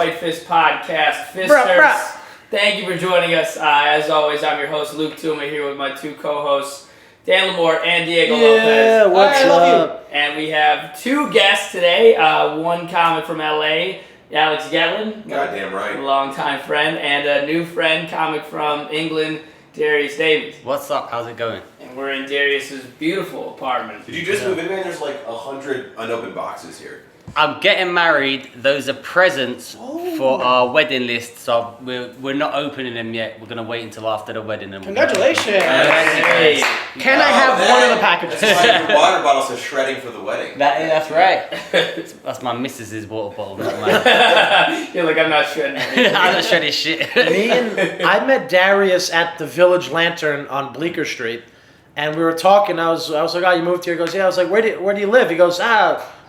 Fight Fist podcast. Fisters, thank you for joining us. As always, I'm your host, Luke Touma, here with my two co-hosts, Dan LaMorte and Diego Lopez. Yeah, what's up? And we have two guests today. One comic from LA, Alex Gettlin. Goddamn right. A longtime friend. And a new friend, comic from England, Darius Davies. What's up? How's it going? And we're in Darius's beautiful apartment. Did you just move in, man? There's like 100 unopened boxes here. I'm getting married. Those are presents for our wedding list, so we're not opening them yet. We're gonna wait until after the wedding. And Congratulations! Hey. Can I have one of the packages? That's why your water bottle says shredding for the wedding. That's right. That's my missus's water bottle, not mine. You're like, I'm not shredding anything. I'm not shredding shit. I met Darius at the Village Lantern on Bleecker Street, and we were talking. I was like, "Oh, you moved here?" He goes, "Yeah." I was like, "Where do you live?" He goes,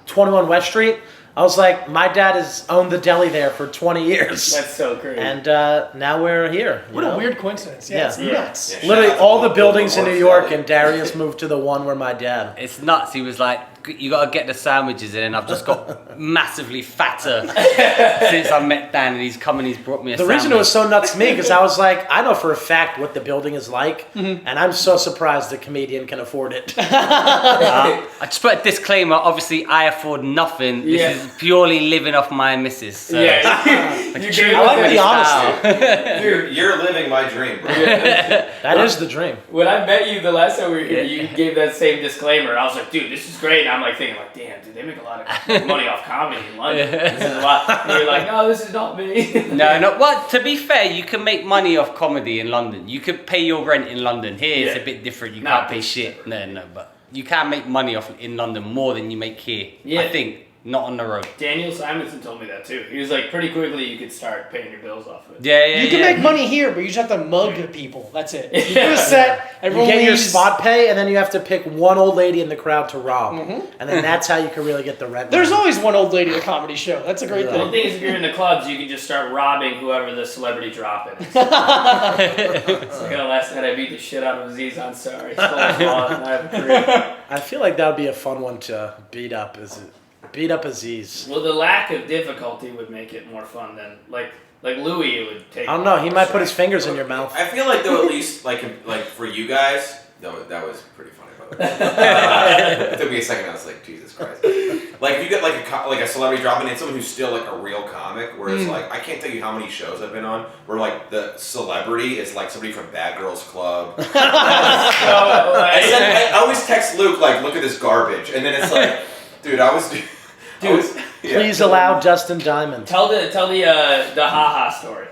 21 West Street. I was like, my dad has owned the deli there for 20 years. That's so crazy. And now we're here. What a weird coincidence. Yeah, it's nuts. Yeah, Literally shout out to all the Bill buildings in New LaMorte's York, deli. and Darius moved to the one where my dad. It's nuts. He was like, you gotta get the sandwiches in, and I've just got massively fatter since I met Dan, and he's come and he's brought me a The sandwich. reason it was so nuts to me, because I was like, I know for a fact what the building is like, and I'm so surprised the comedian can afford it. I just put a disclaimer. Obviously, I afford nothing. This is purely living off my missus. So. Yeah. You gave I like us the that. honesty. Dude, you're living my dream, bro. That is the dream. When I met you the last time we were here, you gave that same disclaimer. I was like, dude, this is great. And I'm like thinking, like, damn, dude, they make a lot of money off comedy in London. This is a lot. And you're like, no, this is not me. No. Well, to be fair, you can make money off comedy in London. You could pay your rent in London. Here, it's a bit different. You can't pay shit. No, but you can make money off in London more than you make here. Yeah. I think. Not on the road. Daniel Simonson told me that too. He was like, pretty quickly you could start paying your bills off of it. Yeah. You can make money here, but you just have to mug people. That's it. You do a set, You everyone get your leaves. spot pay, and then you have to pick one old lady in the crowd to rob. And then that's how you can really get the rent. There's always one old lady at a comedy show. That's a great The thing. thing is, if you're in the clubs, you can just start robbing whoever the celebrity drop is. It's like, last night I beat the shit out of Aziz Ansari. Stole his wallet, and I have a career. I feel like that would be a fun one to beat up. Beat up Aziz. Well, the lack of difficulty would make it more fun than like Louis would take. I don't know. He might put his fingers in your mouth. I feel like though, at least like for you guys, that was pretty funny. By the way, it took me a second. I was like, Jesus Christ. Like if you get like a celebrity dropping in, someone who's still like a real comic, whereas like I can't tell you how many shows I've been on where like the celebrity is like somebody from Bad Girls Club. I always text Luke like, look at this garbage, and then it's like, dude, Please allow Dustin Diamond. Tell the haha story.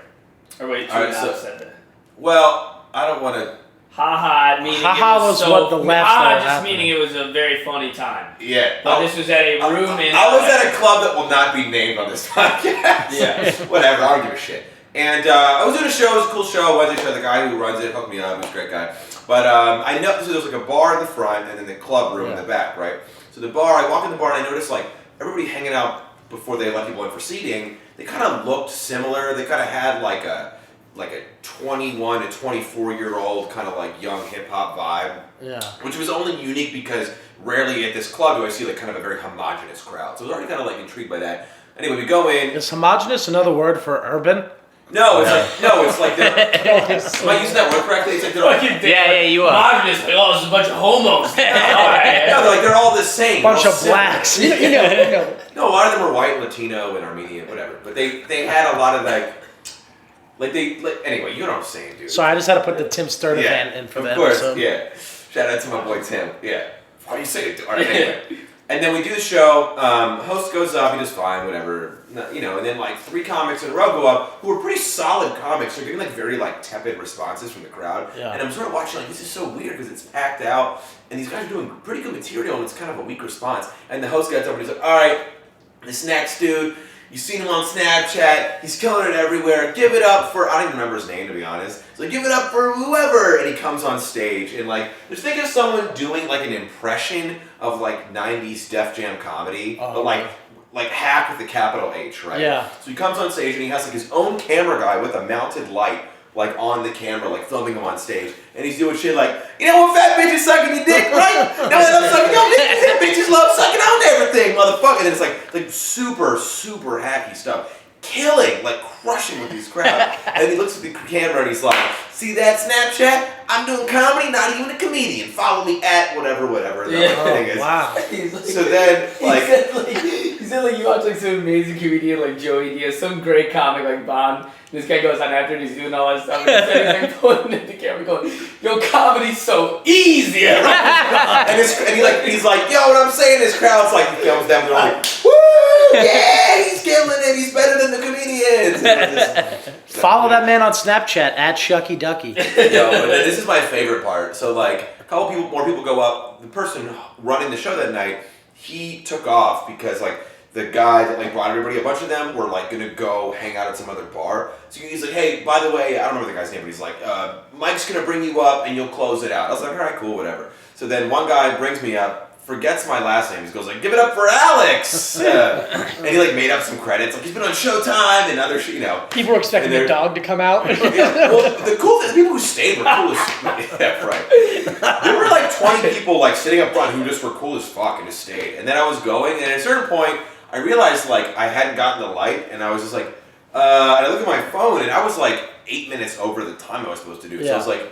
Or wait, All right, said that. Well, I don't want to. Haha meaning Haha it was was so, what the laughs that haha were just happening. meaning it was a very funny time. Yeah. But this was at a room in. I was at a club that will not be named on this podcast. Yeah. Whatever. I don't give a shit. And I was doing a show. It was a cool show. Wednesday show. The guy who runs it hooked me up. He's a great guy. But I know so there was like a bar in the front and then the club room in the back, right? So the bar. I walk in the bar and I noticed like everybody hanging out before they let people in for seating. They kind of looked similar. They kind of had like a 21 to 24-year-old kind of like young hip hop vibe. Yeah. Which was only unique because rarely at this club do I see like kind of a very homogenous crowd. So I was already kind of like intrigued by that. Anyway, we go in. Is homogenous another word for urban? No, it's like am I using that word correctly? It's like they're all, You are. Homogenous, like, oh, there's a bunch of homos. no, they're like they're all the same. Bunch they're of all similar. blacks. You know. No, a lot of them were white, Latino, and Armenian, whatever. But they had a lot of anyway, you know what I'm saying, dude. Sorry, I just had to put the Tim Sturdivant in for of that course, episode. yeah. Shout out to my boy Tim. Yeah. Why do you say it? All right, anyway. And then we do the show. Host goes up. He does fine, whatever. You know, and then like 3 comics in a row go up who are pretty solid comics. They're getting like very like tepid responses from the crowd. Yeah. And I'm sort of watching like this is so weird because it's packed out and these guys are doing pretty good material and it's kind of a weak response. And the host gets up and he's like, all right, this next dude. You've seen him on Snapchat. He's killing it everywhere. Give it up for, I don't even remember his name, to be honest. So give it up for whoever. And he comes on stage and like, just think of someone doing like an impression of like 90s Def Jam comedy, but like hack with a capital H, right? Yeah. So he comes on stage and he has like his own camera guy with a mounted light like on the camera, like filming him on stage. And he's doing shit like, you know what fat bitches sucking your dick, right? No, they love sucking your dick. Bitches love sucking on everything, motherfucker. And it's like super, super hacky stuff. killing, like crushing with these crowds. And he looks at the camera and he's like, "See that Snapchat? I'm doing comedy, not even a comedian. Follow me at whatever that thing is." Wow. So then, like, he said like you watch like some amazing comedian like Joey Diaz, some great comic like Bond. This guy goes on after and he's doing all that stuff. And he's like pointing at the camera, going, "Yo, comedy's so easy." and he's like, "Yo, what I'm saying is, crowd's like, he films them, they're like, woo, yeah, he's killing it. He's better than the comedians." Follow that man on Snapchat at Shucky Ducky. Yo, but this is my favorite part. So like, a couple more people go up. The person running the show that night, he took off because like the guy that like brought everybody, a bunch of them were like gonna go hang out at some other bar. So he's like, "Hey, by the way," I don't remember the guy's name, but he's like, "Mike's gonna bring you up and you'll close it out." I was like, "All right, cool, whatever." So then one guy brings me up, forgets my last name. He goes like, "Give it up for Alex," and he like made up some credits. Like he's been on Showtime and other shit, you know. People were expecting the dog to come out. Yeah, well, the cool thing, the people who stayed were cool as yeah, right. There were like 20 people like sitting up front who just were cool as fuck and just stayed. And then I was going, and at a certain point, I realized like I hadn't gotten the light, and I was just like, and I looked at my phone, and I was like 8 minutes over the time I was supposed to do. So I was like,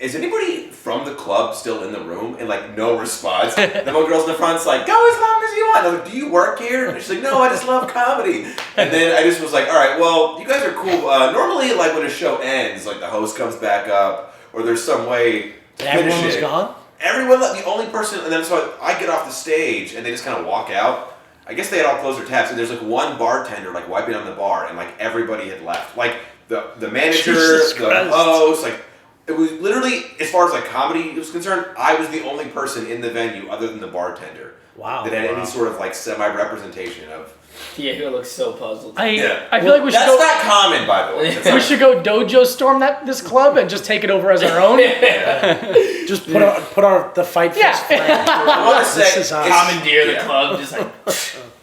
is anybody from the club still in the room? And like no response. The one girl's in the front's like, "Go as long as you want." I was like, "Do you work here?" And she's like, "No, I just love comedy." And then I just was like, "All right, well, you guys are cool." Normally, like when a show ends, like the host comes back up, or there's some way to finish Everyone was it. gone? Everyone, the only person, and then so I get off the stage, and they just kind of walk out. I guess they had all closed their tabs, and there's like one bartender like wiping on the bar, and like everybody had left. Like the manager, Jesus the Christ. host, like it was literally, as far as like comedy was concerned, I was the only person in the venue other than the bartender that had any sort of like semi-representation of. Diego looks so puzzled. I feel like we should That's go. not common, by the way. That's We not- should go dojo storm this club and just take it over as our own. Just put the fight fist flag. I want to This say is Commandeer the club, just like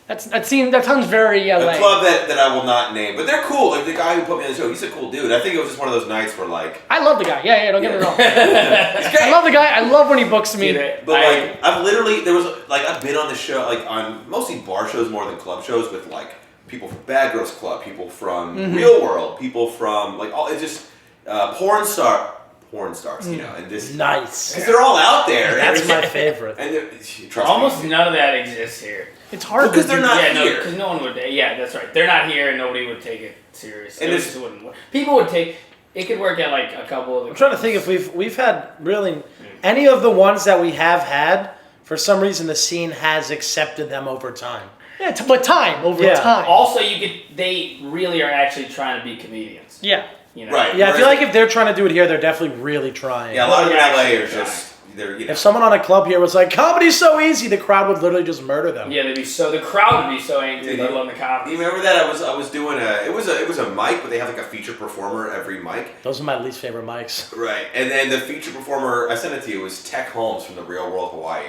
That sounds very LA. a club that I will not name, but they're cool. Like the guy who put me on the show, he's a cool dude. I think it was just one of those nights where like. I love the guy. Yeah, don't get me wrong. He's great. I love the guy. I love when he books me. But like, I've literally, I've been on the show, like on mostly bar shows more than club shows with like people from Bad Girls Club, people from Real World, people from like all, it's just porn stars, you know, and just Nice. because they're all out there. That's my favorite. And trust almost me, none of that exists here. It's hard because to they're do. not Yeah, no, here. because no one would. Yeah, that's right. They're not here, and nobody would take it serious. And It just wouldn't work. People would take. It could work at like a couple of. The I'm trying to think if we've had really any of the ones that we have had. For some reason, the scene has accepted them over time. Yeah, but time over Yeah. time. Also, they really are actually trying to be comedians. Yeah. You know? Right. Yeah, I feel like if they're trying to do it here, they're definitely really trying. Yeah, a lot of them in LA are Yeah. just they're, you know. If someone on a club here was like, "Comedy's so easy," the crowd would literally just murder them. Yeah, the crowd would be so angry Dude, they won the Do comedy. you remember that I was doing it was a mic, but they have like a feature performer every mic. Those are my least favorite mics. Right, and then the feature performer, I sent it to you, was Tech Holmes from the Real World Hawaii.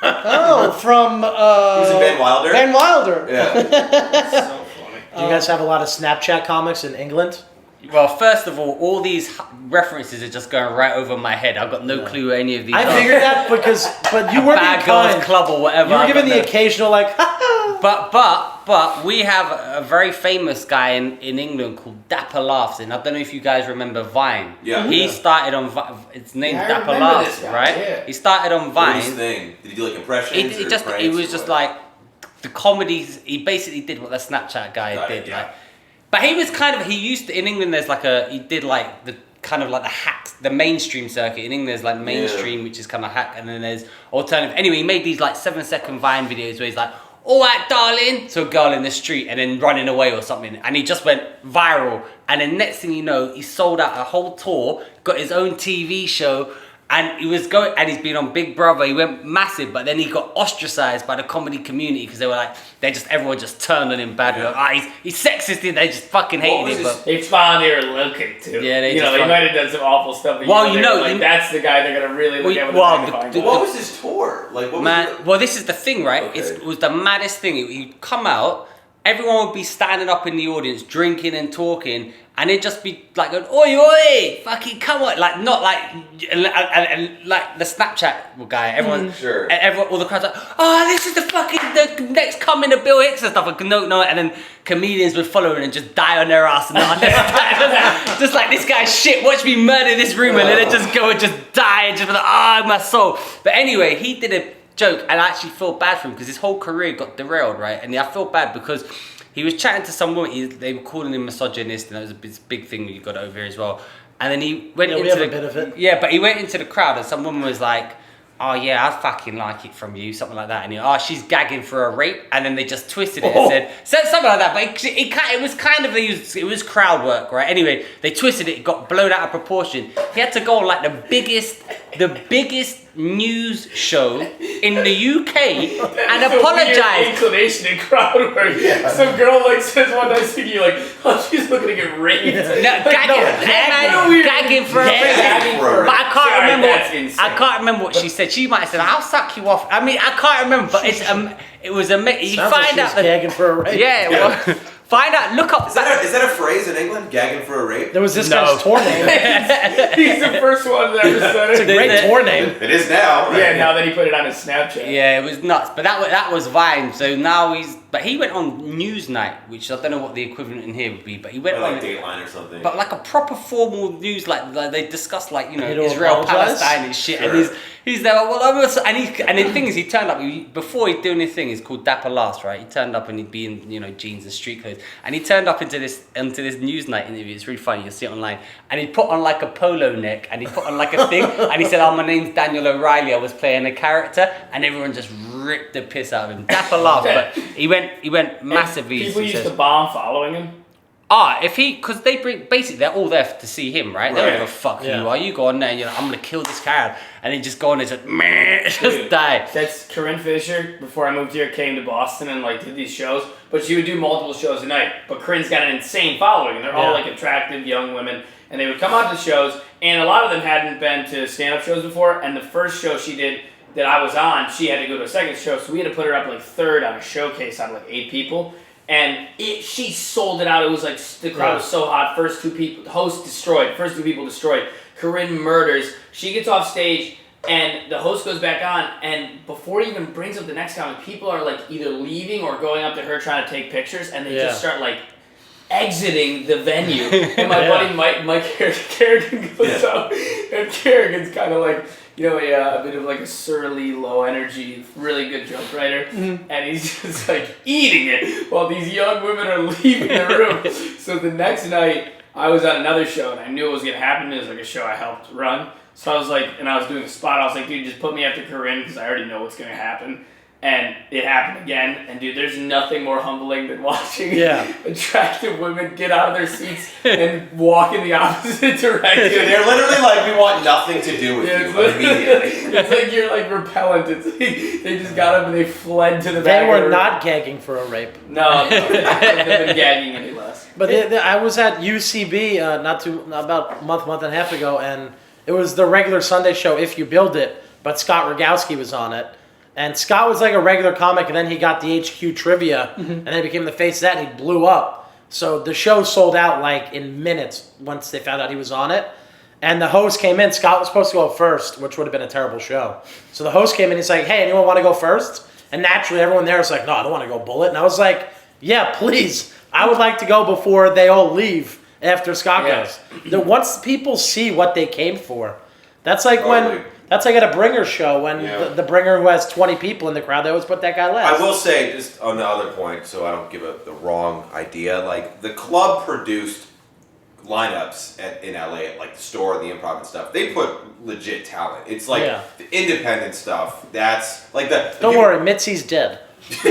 Oh, from He was in Van Wilder. Van Wilder. Yeah. That's so funny. Do you guys have a lot of Snapchat comics in England? Well, first of all these references are just going right over my head. I've got no clue who any of these I are. figured that but you were being Bad Girls kind. Club or whatever. You were I've given got the no- occasional like, But we have a very famous guy in England called Dapper Laughs, and I don't know if you guys remember Vine. Yeah. He Yeah. started on it's named Yeah, I Dapper remember Laughs, this guy, right? yeah. He started on What was his Vine. thing? Did he do like impressions? or It pranks was or just what? like the comedies. He basically did what the Snapchat guy Got it, did, yeah. like. But he was kind of, he used to, in England there's like he did like the kind of like the hack, the mainstream circuit. In England there's like mainstream, which is kind of hack, and then there's alternative. Anyway, he made these like 7-second Vine videos where he's like, "All right, darling," to a girl in the street and then running away or something. And he just went viral. And then next thing you know, he sold out a whole tour, got his own TV show, and he was going, and he's been on Big Brother. He went massive, but then he got ostracized by the comedy community because they were like, everyone just turned on him bad. Yeah. He's sexist, and they just fucking hated was him. his- But They found they were looking too. Yeah, they you know, just they fuck- might have done some awful stuff. But Well, they you were know, like, you- that's the guy they're gonna really look at with well, the magnifying the- glass. What was his tour? Like, what man, was well, this is the thing, right? Okay. It was the maddest thing. He'd come out, everyone would be standing up in the audience, drinking and talking, and it'd just be like, going, oi, oi, fucking come on, like not like, and like the Snapchat guy, everyone, Sure. and everyone, all the crowds like, oh, this is the next coming of Bill Hicks and stuff. Like, no, and then comedians would follow and just die on their ass and just like, this guy's shit, watch me murder this room, and then they just go and just die and just be like, oh, my soul. But anyway, he did a joke, and I actually feel bad for him because his whole career got derailed, right? And I feel bad because he was chatting to some woman, they were calling him misogynist, and that was a big thing that you got over here as well. And then he went into we have a bit of it. Yeah, but he went into the crowd, and some woman was like, oh yeah, I fucking like it from you, something like that. And he, oh, she's gagging for a rape, and then they just twisted it and said something like that. But it was kind of, it was crowd work, right? Anyway, they twisted it, it got blown out of proportion. He had to go on like the biggest news show in the UK and apologize. Inclination in crowd work. Yeah. Some girl like says one nice thing, you're like, oh, she's looking to get raped. Gagging for a rape. But I can't remember. I can't remember what she said. She might have said, "I'll suck you off." I mean, I can't remember, but it was amazing. You find out that gagging for a rape. Yeah. Well, find out. Look up. Is that a phrase in England? Gagging for a rape? There was this guy's tour name. He's the first one that ever said it. It's a great tour name. It is now. Right? Yeah, now that he put it on his Snapchat. Yeah, it was nuts. But that was Vine. So now he went on Newsnight, which I don't know what the equivalent in here would be, but he went on like Dateline or something. But like a proper formal news, like they discussed like Israel, apologize? Palestine and shit, Sure. and he's there. Well, and the thing is, he turned up before he'd doing his thing. It's called Dapper Last, right? He turned up and he'd be in jeans and street clothes, and he turned up into this Newsnight interview. It's really funny. You'll see it online, and he put on like a polo neck, and he put on like a thing, and he said, "Oh, my name's Daniel O'Reilly. I was playing a character," and everyone just ripped the piss out of him. Dapper Last, but he went massively. People used to bomb following him. Because they're all there to see him, right? They don't give a fuck who you are. You go on there and you're like, I'm gonna kill this crowd, and then just go on there and just die. That's Corinne Fisher. Before I moved here, came to Boston and like did these shows, but she would do multiple shows a night. But Corinne's got an insane following, and they're all like attractive young women, and they would come out to shows, and a lot of them hadn't been to stand-up shows before. And the first show she did that I was on, she had to go to a second show, so we had to put her up like third on a showcase out of like 8 people. And she sold it out. It was like the crowd was so hot. First 2 people, the host destroyed. First 2 people destroyed. Corinne murders. She gets off stage, and the host goes back on. And before he even brings up the next comic, people are like either leaving or going up to her trying to take pictures, and they just start like exiting the venue. And my buddy Mike Kerrigan goes up, and Kerrigan's kind of like, a bit of like a surly, low energy, really good joke writer, and he's just like eating it while these young women are leaving the room. So the next night, I was at another show, and I knew it was gonna happen. It was like a show I helped run, so I was like, and I was doing a spot. I was like, dude, just put me after Corinne because I already know what's gonna happen. And it happened again, and dude, there's nothing more humbling than watching attractive women get out of their seats and walk in the opposite direction. Dude, they're literally like, we want nothing to do with you immediately. It's like you're like repellent. It's like they just got up and they fled to the back. They were not gagging for a rape. No, they've been gagging any less. But I was at UCB about a month and a half ago, and it was the regular Sunday show, If You Build It, but Scott Rogowski was on it. And Scott was like a regular comic, and then he got the HQ trivia, and then he became the face of that, and he blew up. So the show sold out like in minutes once they found out he was on it. And the host came in. Scott was supposed to go first, which would have been a terrible show. So the host came in, he's like, hey, anyone want to go first? And naturally, everyone there was like, no, I don't want to go bullet. And I was like, yeah, please. I would like to go before they all leave after Scott goes. Once people see what they came for, that's like That's like at a bringer show when the bringer who has 20 people in the crowd, they always put that guy last. I will say, just on the other point, so I don't give the wrong idea, like the club produced lineups in LA at like the Store, the Improv and stuff. They put legit talent. It's like the independent stuff. That's like Don't worry, Mitzi's dead. She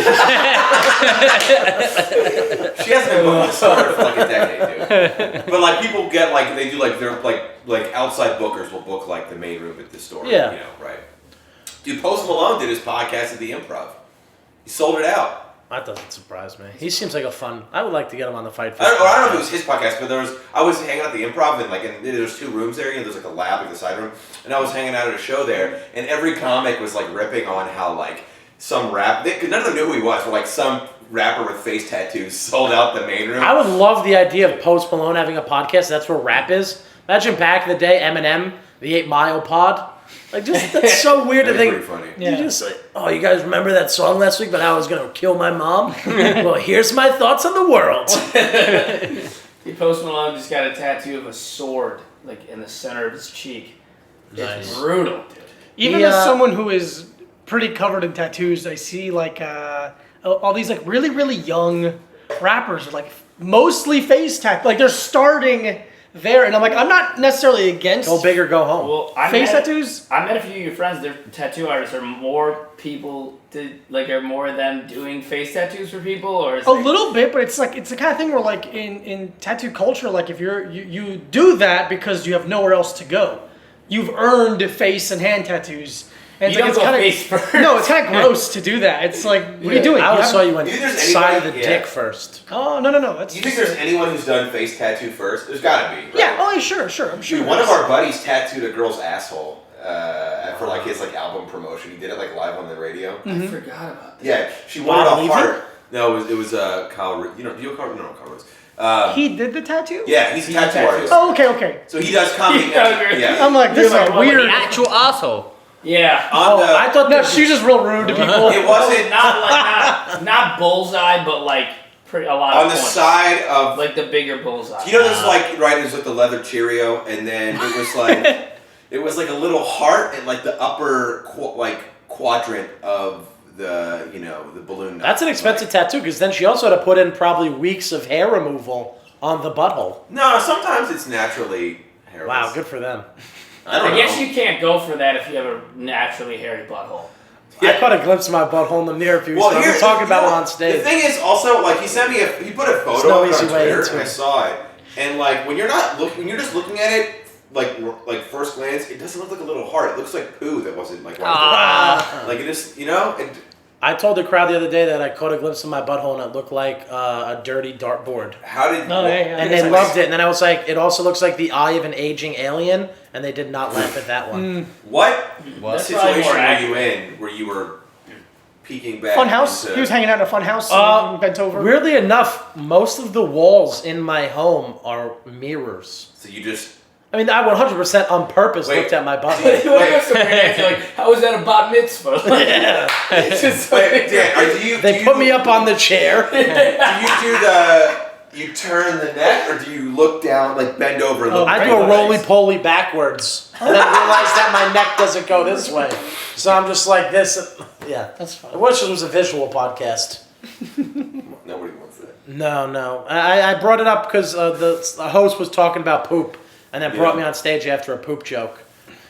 hasn't been booked the Store for like a decade, dude. But like people get like they do like they're like outside bookers will book like the main room at the Store. Yeah. Right. Dude, Post Malone did his podcast at the Improv. He sold it out. That doesn't surprise me. He seems like a fun. I would like to get him on the Fight. I don't know if it was his podcast, but I was hanging out at the Improv and there's 2 rooms there. There's like a lab, like the side room, and I was hanging out at a show there, and every comic was like ripping on how like some rap. None of them knew who he was, but like some rapper with face tattoos sold out the main room. I would love the idea of Post Malone having a podcast. That's where rap is. Imagine back in the day, Eminem, the 8 Mile Pod. Like, just that's so weird to think. Pretty funny. You just like, oh, you guys remember that song last week about how I was gonna kill my mom? Well, here's my thoughts on the world. Post Malone just got a tattoo of a sword, like in the center of his cheek. Nice. It's brutal, dude. Even as someone who is pretty covered in tattoos, I see like all these like really, really young rappers with like mostly face tat. Like they're starting there, and I'm like, I'm not necessarily against Go big or go home. Well, face tattoos. I met a few of your friends. They're tattoo artists. Are more people are more of them doing face tattoos for people, or is A little bit, but it's the kind of thing where like in tattoo culture, like if you do that because you have nowhere else to go, you've earned face and hand tattoos. And you don't go face first. No, it's kind of gross to do that. It's like, what are you doing? I always saw you went Do you think there's side of anybody- the yeah. dick first. Oh no. That's, Do you think there's anyone who's done face tattoo first? There's gotta be, right? Yeah. Oh, sure. I'm sure. Dude, one of our buddies tattooed a girl's asshole for like his like album promotion. He did it like live on the radio. I forgot about that. Yeah, she Bob wanted a Levy? heart. No, it was Kyle. You know Kyle? No, Kyle Rose. He did the tattoo. Yeah, he's a tattoo tattoos. artist. Oh, okay. So he does comedy. Yeah. Yeah. I'm like, this You're is like, a what, weird. The actual asshole. Yeah. On the, I thought No, she's just real rude to people. it wasn't not bullseye, but like a lot on of the points. side of. Like the bigger bullseye. You know, there's like it was with the leather Cheerio, and then it was like it was like a little heart in like the upper quadrant of the the balloon. That's an expensive tattoo because then she also had to put in probably weeks of hair removal on the butthole. No, sometimes it's naturally hairless. Wow, good for them. I guess you can't go for that if you have a naturally hairy butthole. I caught a glimpse of my butthole in the mirror a few weeks ago. We were talking about it on stage. The thing is, also, like he sent me he put a There's photo no of it easy on way Twitter, into and I it. saw it, and like when you're just looking at it, like first glance, it doesn't look like a little heart. It looks like poo that wasn't like like it just I told the crowd the other day that I caught a glimpse of my butthole and it looked like a dirty dartboard. How did? No, yeah. And they loved it. And then I was like, it also looks like the eye of an aging alien. And they did not laugh at that one. What That's probably situation more were you accurate. in where you were peeking back? Fun house. into- He was hanging out in a fun house. And bent over. Weirdly enough, most of the walls in my home are mirrors. So you just. I mean, I 100% on purpose Wait. looked at my You butthole. would have some weird answer like, how is that a bat mitzvah? Like, it's just Wait, Dan, do you? They put me up on the chair. Do you turn the neck, or do you look down, like bend over and look? I do a roly-poly backwards. And then realize that my neck doesn't go this way. So I'm just like this. Yeah. That's fun. I wish it was a visual podcast. Nobody wants that. No. I brought it up because the host was talking about poop. And then brought me on stage after a poop joke.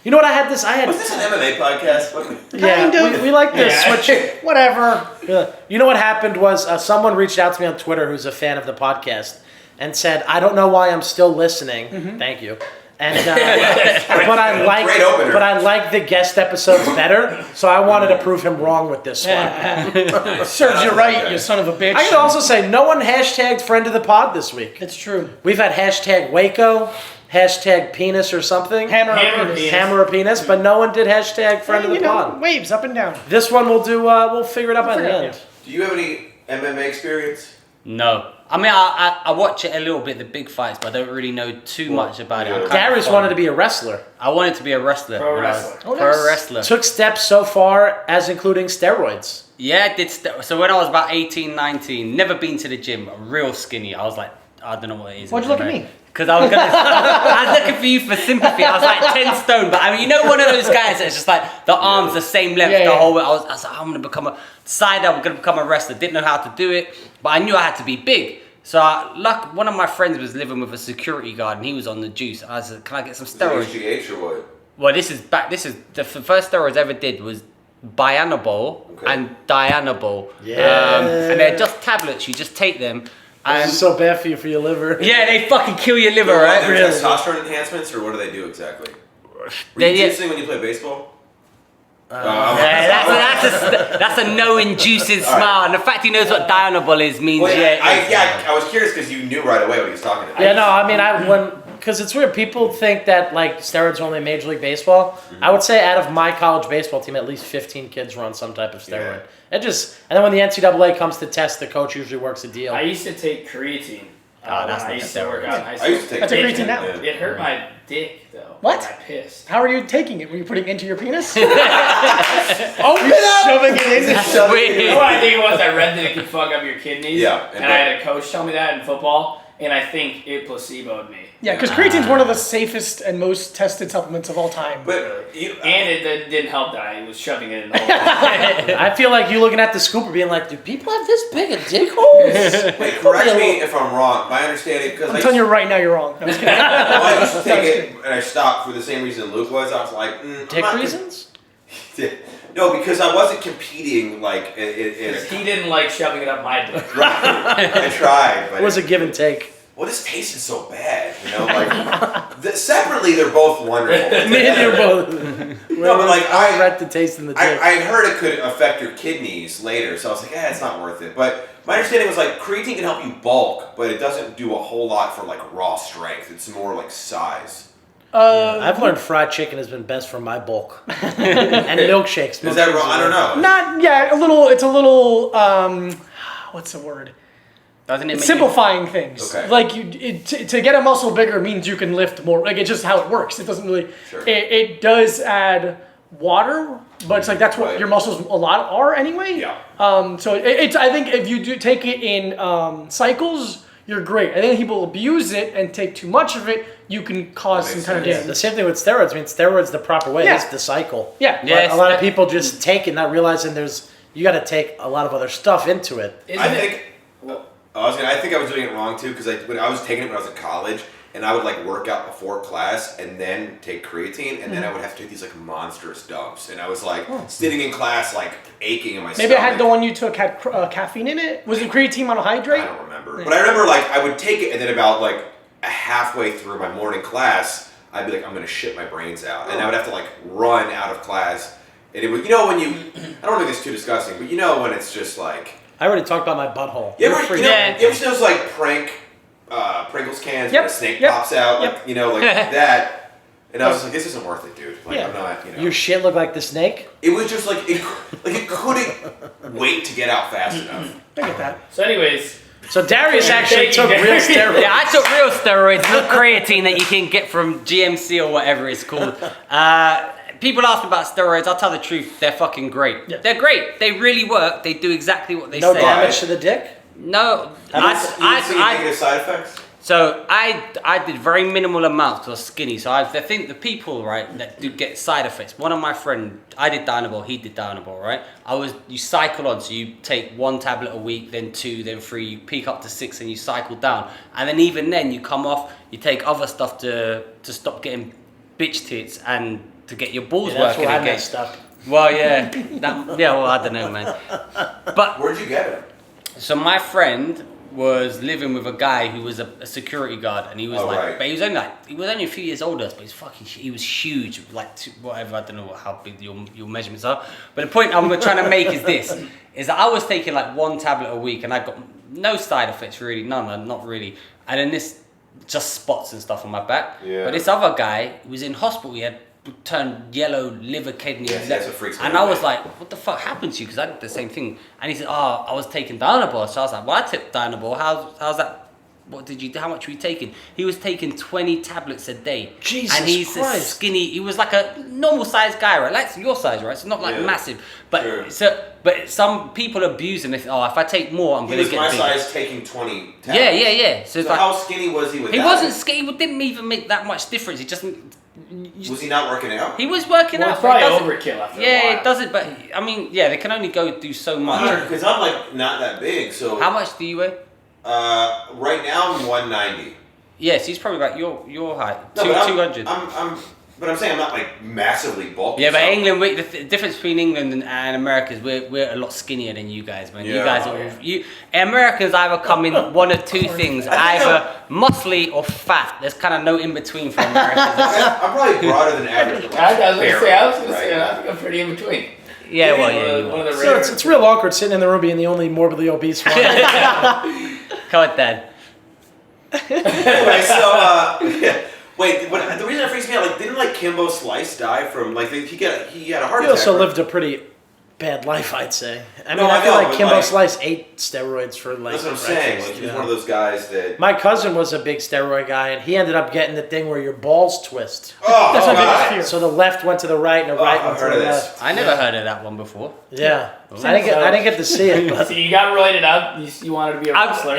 You know what I had? Was this an MMA podcast? Yeah, Kind of. we like this. Yeah. Switch. Whatever. Yeah. You know what happened was someone reached out to me on Twitter who's a fan of the podcast and said, "I don't know why I'm still listening." Thank you. And Great opener. but I like the guest episodes better, so I wanted to prove him wrong with this one. Serves you right, you son of a bitch. I can also say no one hashtagged friend of the pod this week. It's true. We've had hashtag Waco, hashtag penis or something, Hammer penis. hammer or penis, but no one did hashtag friend of the pod. Waves up and down. This one we'll do. We'll figure it out by the figure it out, end. Do you have any MMA experience? No. I mean, I watch it a little bit, the big fights, but I don't really know too much about it. I'm kind of Darius fond- wanted to be a wrestler. I wanted to be a wrestler. Pro when I was- wrestler. Oh, Pro nice. wrestler. Took steps so far as including steroids. Yeah, I did. So when I was about 18, 19, never been to the gym, real skinny. I was like, I don't know what it is. Why'd you look at me? Because I was I was looking for you for sympathy. I was like 10 stone, but I mean, you know, one of those guys that's just like the arms the same length Yeah, the yeah. whole way. I was like, I'm gonna become I'm gonna become a wrestler. Didn't know how to do it, but I knew I had to be big. So one of my friends was living with a security guard, and he was on the juice. I was like, can I get some steroids? HGH or what? Well, this is the first steroids I ever did was Bianabol and Dianabol. Yeah. And they're just tablets. You just take them. And This is so bad for you for your liver. yeah, they fucking kill your liver, Are right? there testosterone enhancements, or what do they do exactly? Were They- you yeah. juicing when you play baseball? Yeah, that's a no-inducing smile. And the fact he knows what Dianabol is means, Well, yeah. I was curious because you knew right away what he was talking about. Yeah, no, I mean, because it's weird. People think that like steroids are only in Major League Baseball. I would say out of my college baseball team, at least 15 kids were on some type of steroid. And then when the NCAA comes to test, the coach usually works a deal. I used to take creatine. That's I not used to work out in high I school. used to take That's a creatine now. It hurt my dick though. What? When I pissed. How are you taking it? Were you putting it into your penis? Open up! Shoving it in? That's You know weird. what I think it was? I read that it could fuck up your kidneys. Yeah, And I had a coach tell me that in football, and I think it placeboed me. Yeah, because creatine's one of the safest and most tested supplements of all time. But And it didn't help that I was shoving it in the hole. I feel like you looking at the scoop being like, do people have this big of dick holes? wait, correct me if I'm wrong. My understanding, because I'm telling you right now, you're wrong. No, I'm just kidding. I used to take it and I stopped for the same reason Luke was. I was like, I'm Dick not reasons? No, because I wasn't competing like in Because he didn't like shoving it up my dick. Right. I tried, but It was a give and take. well, this tasted so bad, you know. Like separately, they're both wonderful. Me and you both. No, but like I read the taste in the dick. I heard it could affect your kidneys later, so I was like, it's not worth it. But my understanding was like creatine can help you bulk, but it doesn't do a whole lot for like raw strength. It's more like size. I've learned fried chicken has been best for my bulk. And milkshakes. Is that wrong? I don't know. Not, yeah, a little, it's a little, what's the word? Doesn't it It's make simplifying things. Okay. Like, to get a muscle bigger means you can lift more. Like, it's just how it works. It doesn't really, Sure. it does add water, but it's like that's what Right. your muscles a lot are anyway. Yeah. So it's, I think if you do take it in cycles, you're great. I think people abuse it and take too much of it, you can cause That some makes kind of sense. damage. The same thing with steroids. I mean, steroids the proper way Yeah. is the cycle. Yeah. Yeah. But a lot of people just take it, not realizing you got to take a lot of other stuff into it. Isn't I it? think. I think I was doing it wrong too because when I was taking it when I was in college, and I would like work out before class and then take creatine, and then I would have to take these like monstrous dumps, and I was like sitting in class like aching in my Maybe stomach. I had the one you took had caffeine in it. Was it creatine monohydrate? I don't remember, but I remember like I would take it, and then about like halfway through my morning class, I'd be like, I'm gonna shit my brains out, and I would have to like run out of class, and it was when you I don't want to make this too disgusting, but when it's just like. I already talked about my butthole. You ever, you Yeah. ever see those like Pringles cans where Yep, the snake yep, pops out, like yep. like that? And I was like, this isn't worth it, dude. Like Yeah. I'm not, Your shit looked like the snake? It was just like it couldn't wait to get out fast enough. I get that. So anyways, So Darius actually took real steroids. Yeah, I took real steroids, not creatine that you can get from GMC or whatever it's called. People ask me about steroids. I'll tell the truth. They're fucking great. Yeah. They're great. They really work. They do exactly what they No say. damage to the dick? No, You didn't see negative side effects? So I did very minimal amounts because I was skinny. So I think the people, right, that do get side effects. One of my friend, I did Dynabol, he did Dynabol, right? You cycle on, so you take 1 tablet a week, then 2, then 3, you peak up to 6, and you cycle down. And then even then, you come off, you take other stuff to stop getting bitch tits and to get your balls That's working where I again. messed up. Well, yeah, well, I don't know, man. But Where'd you get it? so my friend was living with a guy who was a security guard, and he was but he was only a few years older, but he was huge, like whatever. I don't know how big your measurements are, but the point I'm trying to make is that I was taking like 1 tablet a week, and I got no side effects really, none, not really, and then this just spots and stuff on my back. Yeah. But this other guy was in hospital. He had turned yellow, liver, kidney, Yes, that's what freaks me and out, I was man. like, what the fuck happened to you? Because I did the same thing. And he said, I was taking Dynabol. So I was like, well, I took Dynabol. How's that? How much were you taking? He was taking 20 tablets a day. Jesus And he's Christ. skinny. He was like a normal sized guy, right? Like your size, right? So not like Yeah. massive. But Sure. but some people abuse and they think, if I take more, I'm He going to was get my bigger. size, taking 20 tablets. Yeah. So it's So like, how skinny was he with he that? wasn't skinny. He didn't even make that much difference. He just... Was he not working out? He was working well, out. it's but it probably doesn't- overkill after a Yeah, while. it doesn't. But I mean, yeah, they can only do so much. Because I'm like not that big, so. How much do you weigh? Right now I'm 190. Yes, he's probably about your height, No, but 200. But I'm saying I'm not like massively bulky. Yeah, but so- England, the difference between England and America is we're a lot skinnier than you guys, man. You Yeah. guys are Americans either come in one of two things, either muscly or fat. There's kind of no in between for Americans. I'm probably broader than average. but I was gonna say, right? I think I'm pretty in between. Yeah, well, One of the So rare. it's real awkward sitting in the room being the only morbidly obese one. Come on, Dad. Anyway, so Wait, but the reason that freaks me out, like, didn't like Kimbo Slice die from like he had a heart He attack? also right? lived a pretty bad life, I'd say. I No, mean, I I feel know, like but, Kimbo like- Slice ate steroids for like. That's what I'm saying. breakfast, Like he's yeah. one of those guys that. My cousin was a big steroid guy, and he ended up getting the thing where your balls twist. Oh, That's my biggest God. fear. So the left went to the right, and the right I've went to heard the of this. left. I never heard of that one before. Yeah, I didn't get to see it. So But you got roided up. You wanted to be a wrestler.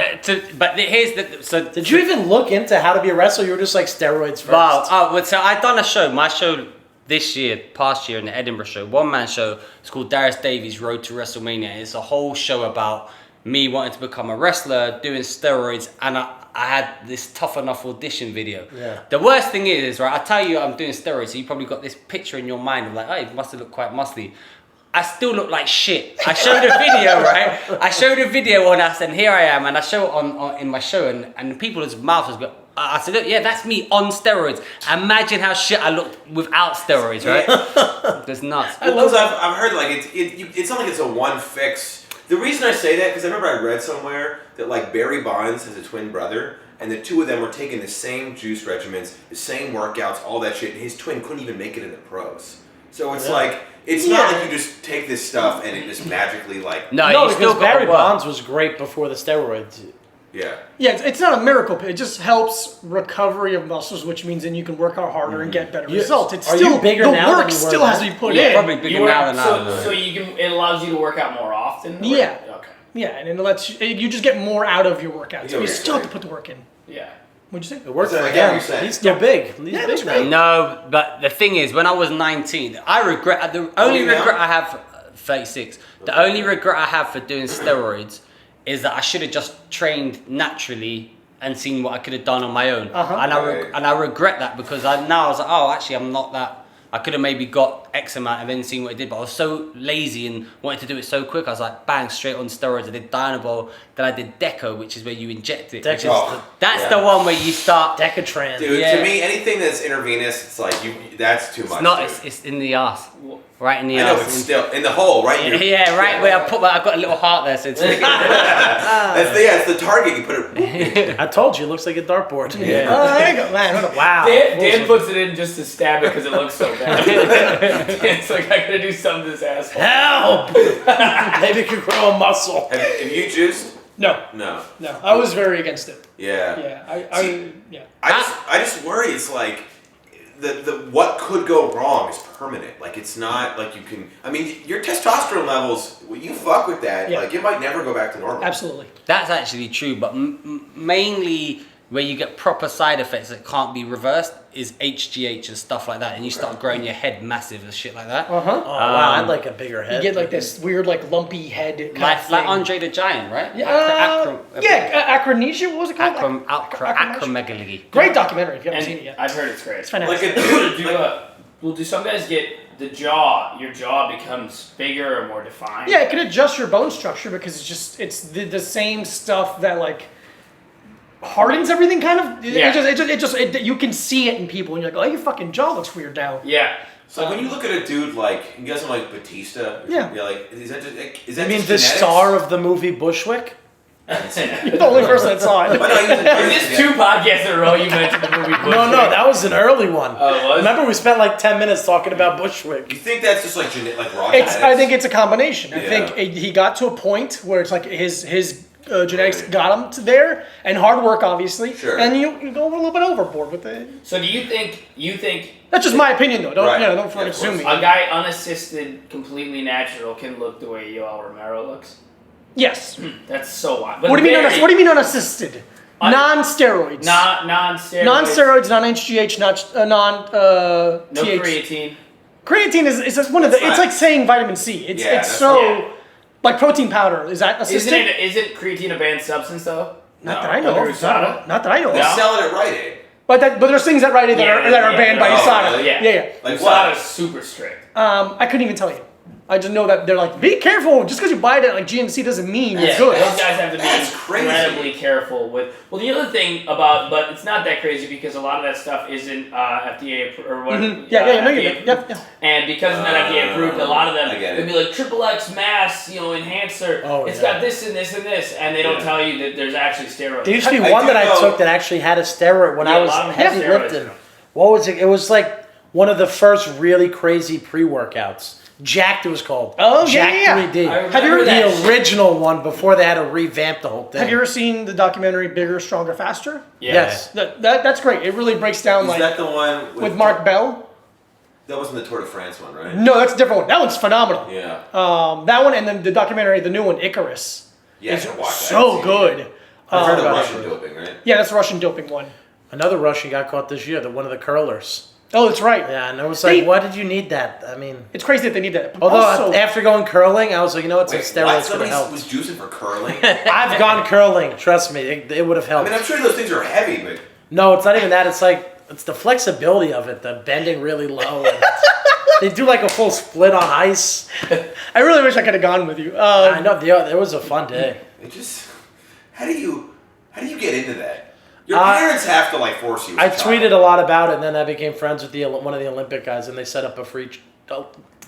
Here's the so. did you even look into how to be a wrestler? You were just like steroids first. Well, so I done a show. My show this year, past year in the Edinburgh show, one man show. It's called Darius Davies Road to WrestleMania. It's a whole show about me wanting to become a wrestler, doing steroids, and I had this tough enough audition video. Yeah. The worst thing is, right, I tell you I'm doing steroids, so you probably got this picture in your mind of like, oh, he must have looked quite muscly. I still look like shit. I showed a video, right? I showed a video on us, and here I am, and I show it on in my show, and people's mouths go. I said, look, yeah, that's me on steroids. Imagine how shit I look without steroids, right? That's nuts. Because I've heard like it's not like it's a one fix. The reason I say that because I remember I read somewhere that like Barry Bonds has a twin brother, and the two of them were taking the same juice regimens, the same workouts, all that shit, and his twin couldn't even make it in the pros. So it's like it's not like you just take this stuff and it just magically like No, no, you still because got Barry to work. Bonds was great before the steroids. yeah. Yeah, it's not a miracle. It just helps recovery of muscles, which means then you can work out harder and get better results. It's Are still you bigger the now than work you were still has to then? be put Yeah, in. Probably bigger You now work- than so, now. so you can. It allows you to work out more often. or- Yeah. Okay. Yeah, and it lets you just get more out of your workouts. Yeah, But you you're still have to saying. put the work in. Yeah. What'd you say? It worked So for I get what him. you're saying. He's still big. He's Yeah, big that's now. great. No, but the thing is, when I was 19, I regret the only you now? regret I have. 36. The only regret I have for doing steroids is that I should have just trained naturally and seen what I could have done on my own. Uh-huh. And I regret that because I was like, oh, actually, I'm not that. I could have maybe got X amount and then seen what it did, but I was so lazy and wanted to do it so quick. I was like, bang, straight on steroids. I did Dynamo, then I did Deco, which is where you inject it. Which is, Deco. that's the one where you start. Decatran. Dude, Yeah. to me, anything that's intravenous, it's like that's too much. It's not. dude. It's in the ass, right in the I know, ass. but still in the hole, right? in your- Yeah, right where I put my. I've got a little heart there, so it's. It's the target. You put it. I told you, it looks like a dartboard. Oh, there you go, man. Wow. Dan puts it in just to stab it because it looks so bad. It's like I gotta do something to this asshole. Help! Maybe it could grow a muscle. Have you juiced? No, No. no. I was very against it. Yeah. Yeah, yeah. I just worry. It's like the what could go wrong is permanent. Like it's not like you can. I mean, your testosterone levels. When you fuck with that, Yeah. like it might never go back to normal. Absolutely. That's actually true, but mainly where you get proper side effects that can't be reversed is HGH and stuff like that, and you start growing your head massive and shit like that. Uh huh. Oh, wow, I'd like a bigger head. You get like this weird, like lumpy head kind of Like thing. Andre the Giant, right? Yeah, Acronesia. What was it called? Acromegaly. Great documentary. If you haven't And seen it yet, I've heard it's great. it's fantastic. Like a dude. Do some guys get the jaw? Your jaw becomes bigger or more defined. Yeah, it can adjust your bone structure because it's the same stuff that like hardens everything kind of. Yeah. You can see it in people and you're like, oh, your fucking jaw looks weird now. Yeah. So when you look at a dude like you guys know like Batista. Yeah. You're like, is that just? Is that I mean, just the genetics? star of the movie Bushwick? You're the only person that saw it. But no, he was in- Is this two podcasts in a row you mentioned the movie Bushwick? No, that was an early one. Oh, it was? Remember, we spent like 10 minutes talking about Bushwick. You think that's just like raw I genetics? think it's a combination. I Yeah. think he got to a point where it's like his genetics got him to there, and hard work, obviously. Sure. And you go a little bit overboard with it. So do you think That's just my opinion, though. Don't Right. don't Yeah, fucking of assume me. course. a guy unassisted, completely natural can look the way Yoel Romero looks? Yes. That's so wild. What do you mean? What do you mean unassisted? Non-steroids. Non-steroids. Non-steroids, non-HGH, non No TH. creatine. Creatine is just one of the. That's It's not- like saying vitamin C. It's Yeah, it's that's so not- like protein powder. Is that assisted? Isn't creatine a banned substance though? Not that I know of. USADA? Not that I know They of. No. sell it at Rite Aid. But there's things that Rite Aid that are banned by Oh, USADA. really? Yeah. Like USADA what? is super strict. I couldn't even tell you. I just know that they're like, be careful. Just because you buy it at like GNC doesn't mean it's good. Those guys have to be That's crazy. incredibly careful with. Well, the other thing about, but it's not that crazy because a lot of that stuff isn't FDA or what. Mhm. Yeah, no, you're FDA good. Yep, yeah. And because it's not FDA approved, a lot of them I get they'll it. be like XXX mass, enhancer. Oh, It's yeah. got this and this and this, and they don't Yeah. tell you that there's actually steroids. There used to be I one do that I know- took that actually had a steroid when Yeah, I a was lot of them have heavy steroids lifting. in them. What was it? It was like one of the first really crazy pre-workouts. Jacked, it was called. Oh, Jacked yeah. 3D. Have you ever The original one before they had to revamp the whole thing. Have you ever seen the documentary Bigger, Stronger, Faster? Yeah. Yes. That's great. It really breaks down Is that the one with Mark Bell. That wasn't the Tour de France one, right? No, that's a different one. That one's phenomenal. Yeah. That one and then the documentary, the new one, Icarus. Yeah, I is can watch that. so good. I've heard of about Russian it. doping, right? Yeah, that's the Russian doping one. Another Russian got caught this year, one of the curlers. Oh, that's right. Yeah, and I was like, why did you need that? I mean, It's crazy that they need that. although Also, after going curling, I was like, you know what, some Wait, steroids what? would Somebody have helped. was juicing for curling? I've gone curling, trust me, it would have I helped. mean, I'm sure those things are heavy, but No, it's not even that. It's like it's the flexibility of it, the bending really low. And they do like a full split on ice. I really wish I could have gone with you. I know it was a fun day. it just how do you get into that? Your Uh, parents have to like force you. I as a child. tweeted a lot about it, and then I became friends with one of the Olympic guys, and they set up a free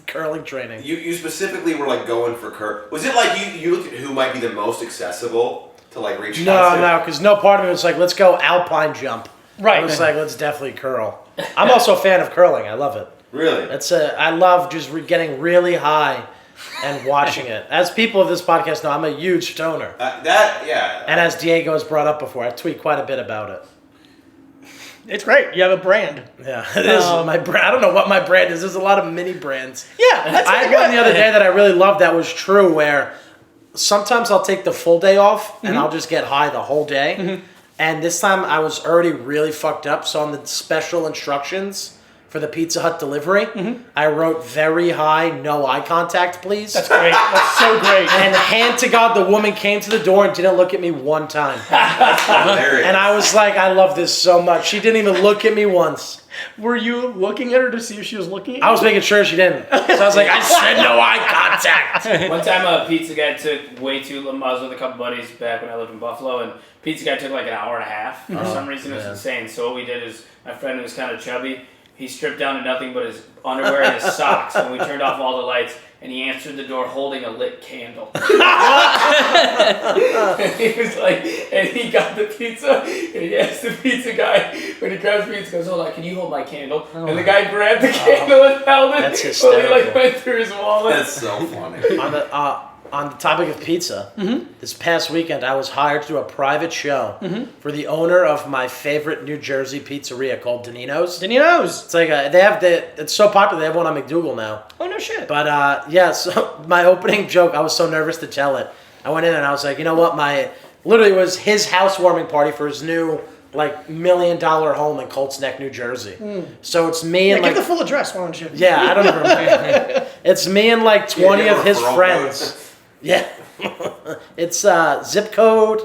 curling training. You specifically were like going for Was it like you looked at who might be the most accessible to like reach out to? No, because no part of it was like, let's go alpine jump. Right. I was like, let's definitely curl. I'm also a fan of curling. I love it. Really? I love just getting really high and watching it. As people of this podcast know, I'm a huge stoner. Yeah. And as Diego has brought up before, I tweet quite a bit about it. It's great. You have a brand. Yeah, it is my brand. I don't know what my brand is. There's a lot of mini brands. Yeah, that's I had one the other day that I really loved that was true, where sometimes I'll take the full day off and I'll just get high the whole day. And this time I was already really fucked up, so on the special instructions for the Pizza Hut delivery, I wrote very high, no eye contact, please. That's great. That's so great. And hand to God, the woman came to the door and didn't look at me one time. Hilarious. And I was like, I love this so much. She didn't even look at me once. Were you looking at her to see if she was looking at you? I was making sure she didn't. So I was like, I said no eye contact. One time a pizza guy took way too long. I was with a couple buddies back when I lived in Buffalo, and pizza guy took like an hour and a half. For some reason, it was insane. So what we did is, my friend who was kind of chubby, he stripped down to nothing but his underwear and his socks, and we turned off all the lights, and he answered the door holding a lit candle. And he was like, and he got the pizza, and he asked the pizza guy, when he grabs pizza, he goes, hold on, can you hold my candle? And the guy grabbed the candle and held it. That's But he like hysterical. went through his wallet. That's so funny. On the topic of pizza, this past weekend I was hired to do a private show for the owner of my favorite New Jersey pizzeria called Danino's. Danino's. It's like it's so popular they have one on McDougal now. Oh, no shit. But yeah, so my opening joke, I was so nervous to tell it. I went in and I was like, you know what, literally it was his housewarming party for his new like $1 million home in Colts Neck, New Jersey. So it's me and Give like the full address, why don't you? yeah, I don't even remember. It's me and like 20 Yeah, of his referral friends. Yeah. It's zip code.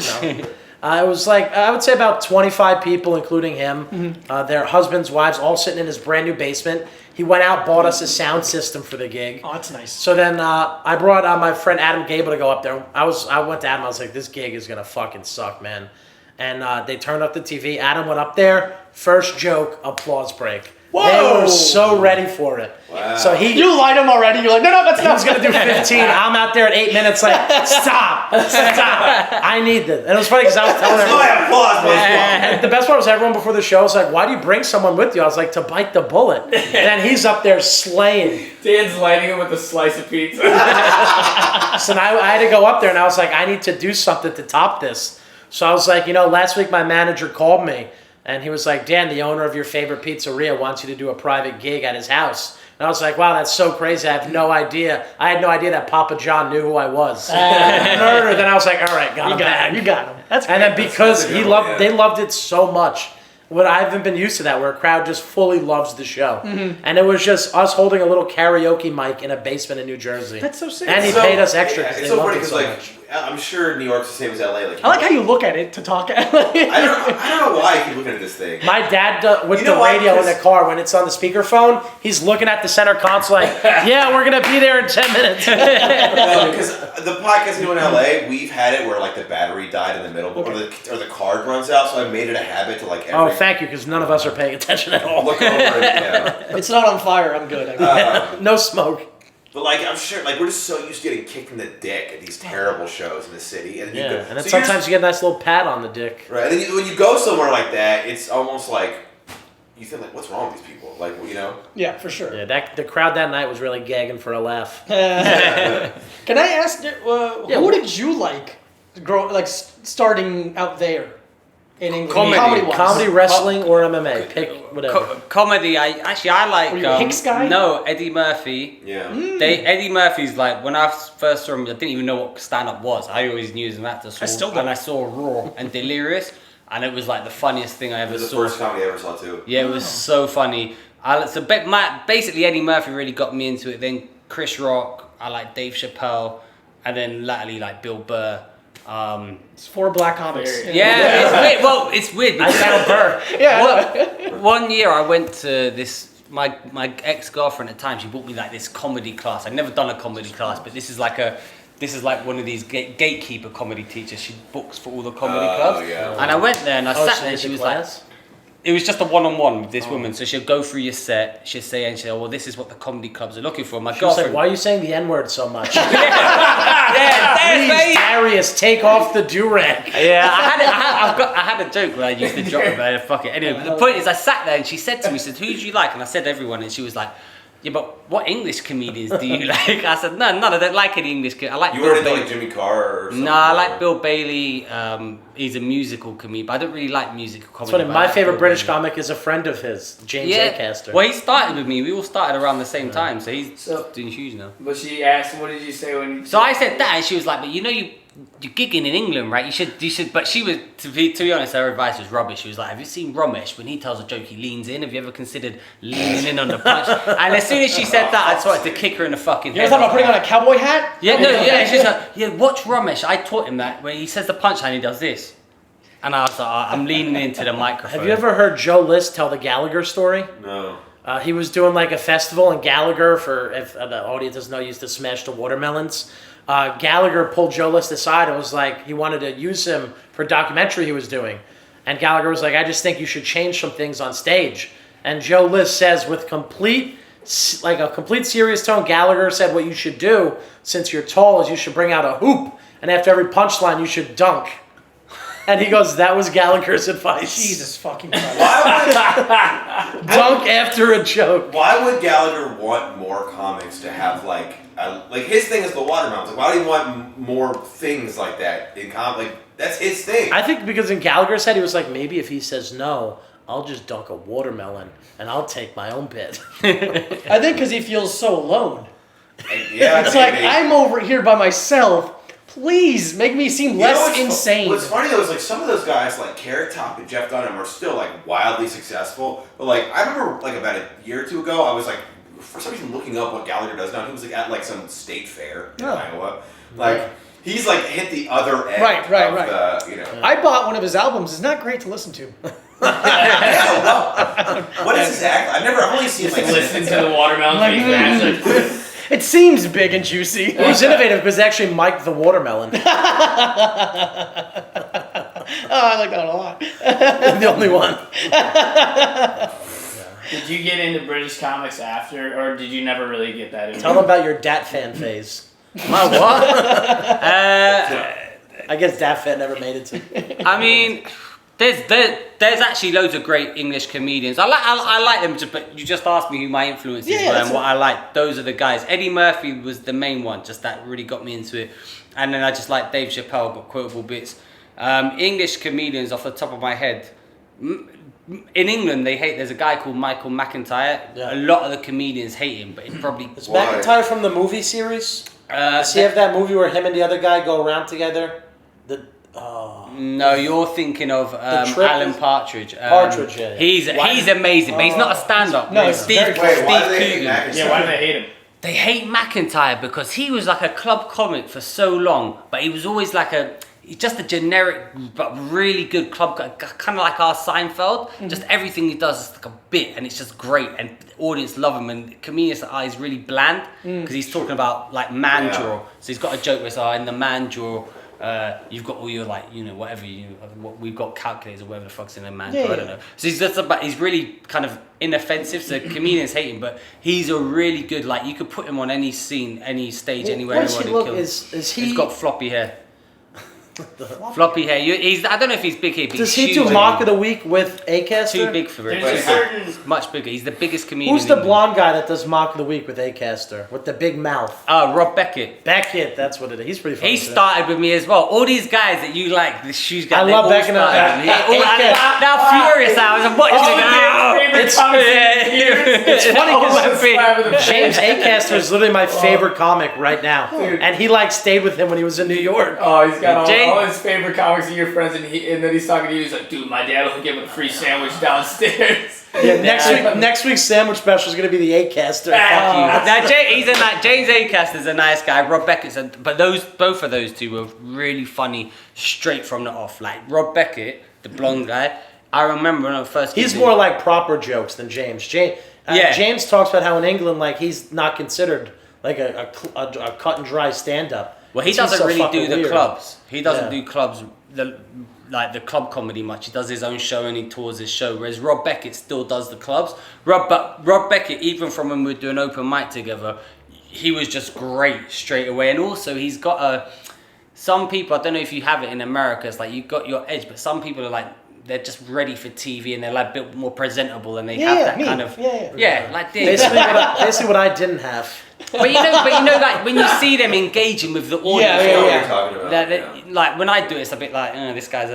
No. It was like, I would say about 25 people, including him. Their husbands, wives, all sitting in his brand new basement. He went out, bought us a sound system for the gig. Oh, that's nice. So then I brought my friend Adam Gable to go up there. I went to Adam, I was like, this gig is going to fucking suck, man. And they turned up the TV. Adam went up there. First joke, applause break. Whoa! They were so ready for it. Wow. So You lied him already. You're like, no, that's he not was gonna do 15. I'm out there at 8 minutes, like, stop. I need this. And it was funny because I was telling That's everyone. my applause, man. And the best part was everyone before the show was like, why do you bring someone with you? I was like, to bite the bullet. And then he's up there slaying. Dan's lighting him with a slice of pizza. So now I had to go up there and I was like, I need to do something to top this. So I was like, last week my manager called me and he was like, Dan, the owner of your favorite pizzeria wants you to do a private gig at his house. And I was like, wow, that's so crazy. I have no idea. I had no idea that Papa John knew who I was. Murder. Then I was like, all right, got him back. You got him. That's And great. then because That's a good one, they loved it so much. What I haven't been used to that, where a crowd just fully loves the show. And it was just us holding a little karaoke mic in a basement in New Jersey. That's so sick. And he paid us extra because It's they so loved funny it because so like much. I'm sure New York's the same as LA. Like I like how you look at it to talk at. I don't know why I keep looking at this thing. My dad, with You the know why? radio in the Because- car, when it's on the speakerphone, he's looking at the center console like, yeah, we're going to be there in 10 minutes. Because the podcast we do in LA, we've had it where like the battery died in the middle, or the card runs out. So I made it a habit to like. Oh, thank you, because none of us are paying attention at all. Look over it. Yeah. It's not on fire. I'm good. No smoke. But like I'm sure, like we're just so used to getting kicked in the dick at these terrible shows in the city, and Yeah, and then so sometimes you get a nice little pat on the dick. right. And then when you go somewhere like that, it's almost like you think like, what's wrong with these people? Like, you know? Yeah, for sure. Yeah, the crowd that night was really gagging for a laugh. Can I ask, who did you like, starting out there in England? Comedy. Comedy, wrestling, or MMA. Pick whatever. Comedy. I like. Were you a Hicks guy? No, Eddie Murphy. Yeah. Eddie Murphy's like when I first saw him, I didn't even know what stand-up was. I always knew he was an actor. I still don't. And I saw Raw and Delirious, and it was like the funniest thing I ever It was the saw. first comedy I ever saw too. Yeah, it was so funny. Basically Eddie Murphy really got me into it. Then Chris Rock, I like Dave Chappelle, and then latterly like Bill Burr. It's 4 black comics. Yeah, it's weird. Well, it's weird. I found Burr. Yeah. One year I went to this. My ex-girlfriend at the time, she bought me like this comedy class. I'd never done a comedy class, but this is like one of these gatekeeper comedy teachers. She books for all the comedy clubs. Yeah. And I went there and I sat there and she she was class? like, it was just a one-on-one with this woman. So she'll go through your set. She'll say, well, this is what the comedy clubs are looking for. My She was girlfriend. like, why are you saying the N-word so much? Yeah, Please, Darius, take off the do-rag. Yeah, I had a joke where I used to drop it, but fuck it. Anyway, the point is, I sat there and she said to me, "Who do you like?" And I said everyone, and she was like, "Yeah, but what English comedians do you like?" I said, "No, I don't like any English. I like You Bill were into Bailey." like Jimmy Carr or something? No, I like Bill Bailey. He's a musical comedian, but I don't really like musical comedy. It's funny, but I my like favorite Bill British Bailey. comic is a friend of his, James Yeah, Acaster. well, he started with me. We all started around the same time, so he's So- doing huge now. But she asked, what did you say when you... So I said that, and she was like, "But you know, you're gigging in England, right? You should." But she was, to be honest, her advice was rubbish. She was like, "Have you seen Ramesh? When he tells a joke, he leans in. Have you ever considered leaning in on the punch?" And as soon as she said that, I just wanted to kick her in the fucking You head. ever thought about putting on a cowboy hat? Yeah, no, yeah. She's like, "Yeah, watch Ramesh. I taught him that when he says the punchline, he does this." And I was like, I'm leaning into the microphone. Have you ever heard Joe List tell the Gallagher story? No. He was doing like a festival, and Gallagher, for if the audience doesn't know, used to smash the watermelons. Gallagher pulled Joe List aside and was like, he wanted to use him for a documentary he was doing. And Gallagher was like, I just think you should change some things on stage. And Joe List says with a complete serious tone, Gallagher said what you should do, since you're tall, is you should bring out a hoop. And after every punchline, you should dunk. And he goes, that was Gallagher's advice. Jesus fucking Christ. Dunk after a joke. Why would Gallagher want more comics to have like his thing is the watermelons? Like, why do you want more things like that in Like, that's his thing. I think because in Gallagher's head, he was like, maybe if he says no, I'll just dunk a watermelon and I'll take my own bit. I think because he feels so alone. Yeah, It's like, maybe. I'm over here by myself. Please make me seem You know less what's insane. What's funny though is like some of those guys like Carrot Top and Jeff Dunham are still like wildly successful. But like I remember like about a year or two ago, I was like for some reason looking up what Gallagher does now. He was like at like some state fair in Iowa. Like he's like hit the other end. Right. of the, you know. I bought one of his albums. It's not great to listen to. Yeah, well, what is his act? I've only seen like Listen to the watermelon being mashed. It seems big and juicy. It was innovative because it's actually Mike the Watermelon. Oh, I like that a lot. The only one. Did you get into British comics after, or did you never really get that into Tell them about your Dat fan phase. My what? I guess Dat fan never made it to. I mean, there's actually loads of great English comedians. I like them, but you just asked me who my influences were and what I like. Those are the guys. Eddie Murphy was the main one, just that really got me into it. And then I just like Dave Chappelle, but quotable bits. English comedians off the top of my head. In England, there's a guy called Michael McIntyre. Yeah. A lot of the comedians hate him, but it probably... Is McIntyre from the movie series? Does he have that movie where him and the other guy go around together? No, you're thinking of Alan Partridge. Partridge, yeah. He's amazing, but he's not a stand-up. No, Steve very- Wait, why do they hate Coogan. McIntyre? Yeah, why do they hate him? They hate McIntyre because he was like a club comic for so long, but he was always like he's just a generic but really good club guy, kind of like our Seinfeld. Just everything he does is like a bit, and it's just great, and the audience love him. And comedians are he's really bland because he's talking about like man draw. So he's got a joke where in the man draw. You've got all your whatever what we've got calculators or whatever the fuck's in a man. I don't know. So he's really kind of inoffensive. So comedians hate him, but he's a really good. Like you could put him on any scene, any stage, anywhere. What does he look? Kill him. Is he? He's got floppy hair. Floppy hair. I don't know if he's big here, but Does he's he do huge. mock of the week with Acaster? Too big for it. There's a certain. He's much bigger. He's the biggest comedian. Who's the in- blonde guy that does mock of the week with Acaster with the big mouth? Rob Beckett. Beckett, that's what it is. He's pretty funny. He started with me as well. All these guys that you like, the shoes guys. I they love all Beckett. started with me. Now furious. I was watching it. It's It's funny because James James. Acaster is literally my favorite comic right now, and he like stayed with him when he was in New York. Oh, he's got Jay- all his favorite comics and your friends, and then he's talking to you. He's like, "Dude, my dad will give him a free sandwich downstairs." Yeah, next week's sandwich special is gonna be the Acaster. Fuck you. Now, James Acaster's a nice guy. Rob Beckett's but both of those two were really funny straight from the off. Like Rob Beckett, the blonde guy. I remember when I first. He's more like proper jokes than James. James talks about how in England, like he's not considered like a cut and dry stand up. Well, he doesn't really do the weird. clubs. He doesn't Yeah. do clubs, the club comedy much. He does his own show and he tours his show. Whereas Rob Beckett still does the clubs. Rob Beckett, even from when we were doing open mic together, he was just great straight away. And also, he's got some people, I don't know if you have it in America, it's like you've got your edge, but some people are like, they're just ready for TV and they're like a bit more presentable and they have that kind of like this. Basically what I didn't have. But you know, like when you see them engaging with the audience, I know what you're talking about. like when I do it, it's a bit like, this guy's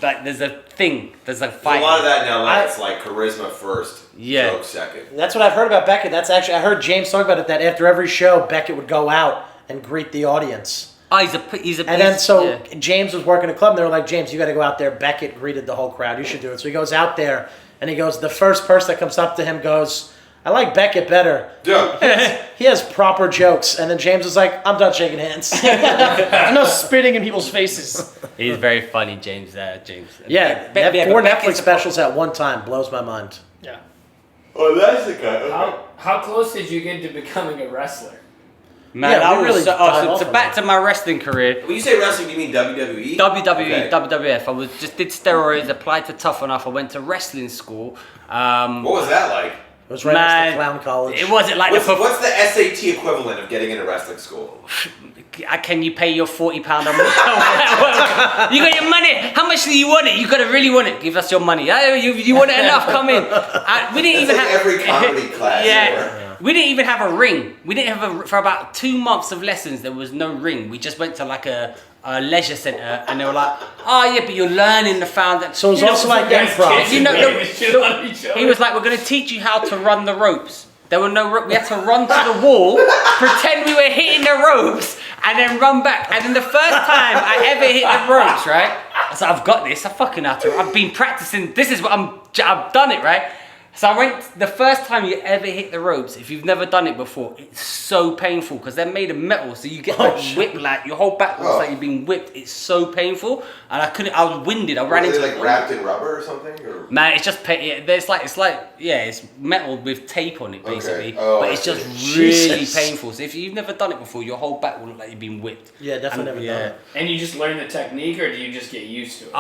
like, there's a thing, there's a There's fight. a lot of that in LA. It's like charisma first, Yeah. joke second. That's what I've heard about Beckett. That's actually I heard James talk about it. That after every show, Beckett would go out and greet the audience. Oh, he's a. And then yeah. James was working a club, and they were like, James, you got to go out there. Beckett greeted the whole crowd. You should do it. So he goes out there, and he goes, the first person that comes up to him goes, I like Beckett better. Yeah. He has proper jokes. And then James was like, I'm done shaking hands. No spitting in people's faces. He's very funny, James. Yeah, But 4 Netflix Beckett's- specials at one time. Blows my mind. Yeah. Oh, that's the guy. Okay. How close did you get to becoming a wrestler? Man, Yeah, I we was really dive off so on back that. to my wrestling career. When you say wrestling, do you mean WWE? WWE, Okay. WWF. I did steroids, applied to Tough Enough. I went to wrestling school. What was that like? It was right next to Clown College. It wasn't like What's the SAT equivalent of getting into wrestling school? Can you pay your £40 a month? You got your money. How much do you want it? You gotta really want it. Give us your money. You want it enough? Come in. We didn't even That's like have every comedy class. Yeah. We didn't even have a ring. We didn't have for about 2 months of lessons. There was no ring. We just went to like a leisure center, and they were like, "Oh yeah, but you're learning the foundation." So it was also like improv. You know, He he was like, "We're going to teach you how to run the ropes." There were no ropes. We had to run to the wall, pretend we were hitting the ropes, and then run back. And then the first time I ever hit the ropes, right? I was like, "I've got this. I fucking have to. I've been practicing. This is what I've done it, right?" So I went, the first time you ever hit the ropes, if you've never done it before, it's so painful because they're made of metal. So you get like whipped, like your whole back looks like you've been whipped. It's so painful. And I was winded. I ran Were into they like wrapped in rubber or something? Or? Man, it's just, it's metal with tape on it basically. Okay. Oh, but I it's just see. really Jesus. painful. So if you've never done it before, your whole back will look like you've been whipped. Yeah, definitely never done it. And you just learn the technique, or do you just get used to it?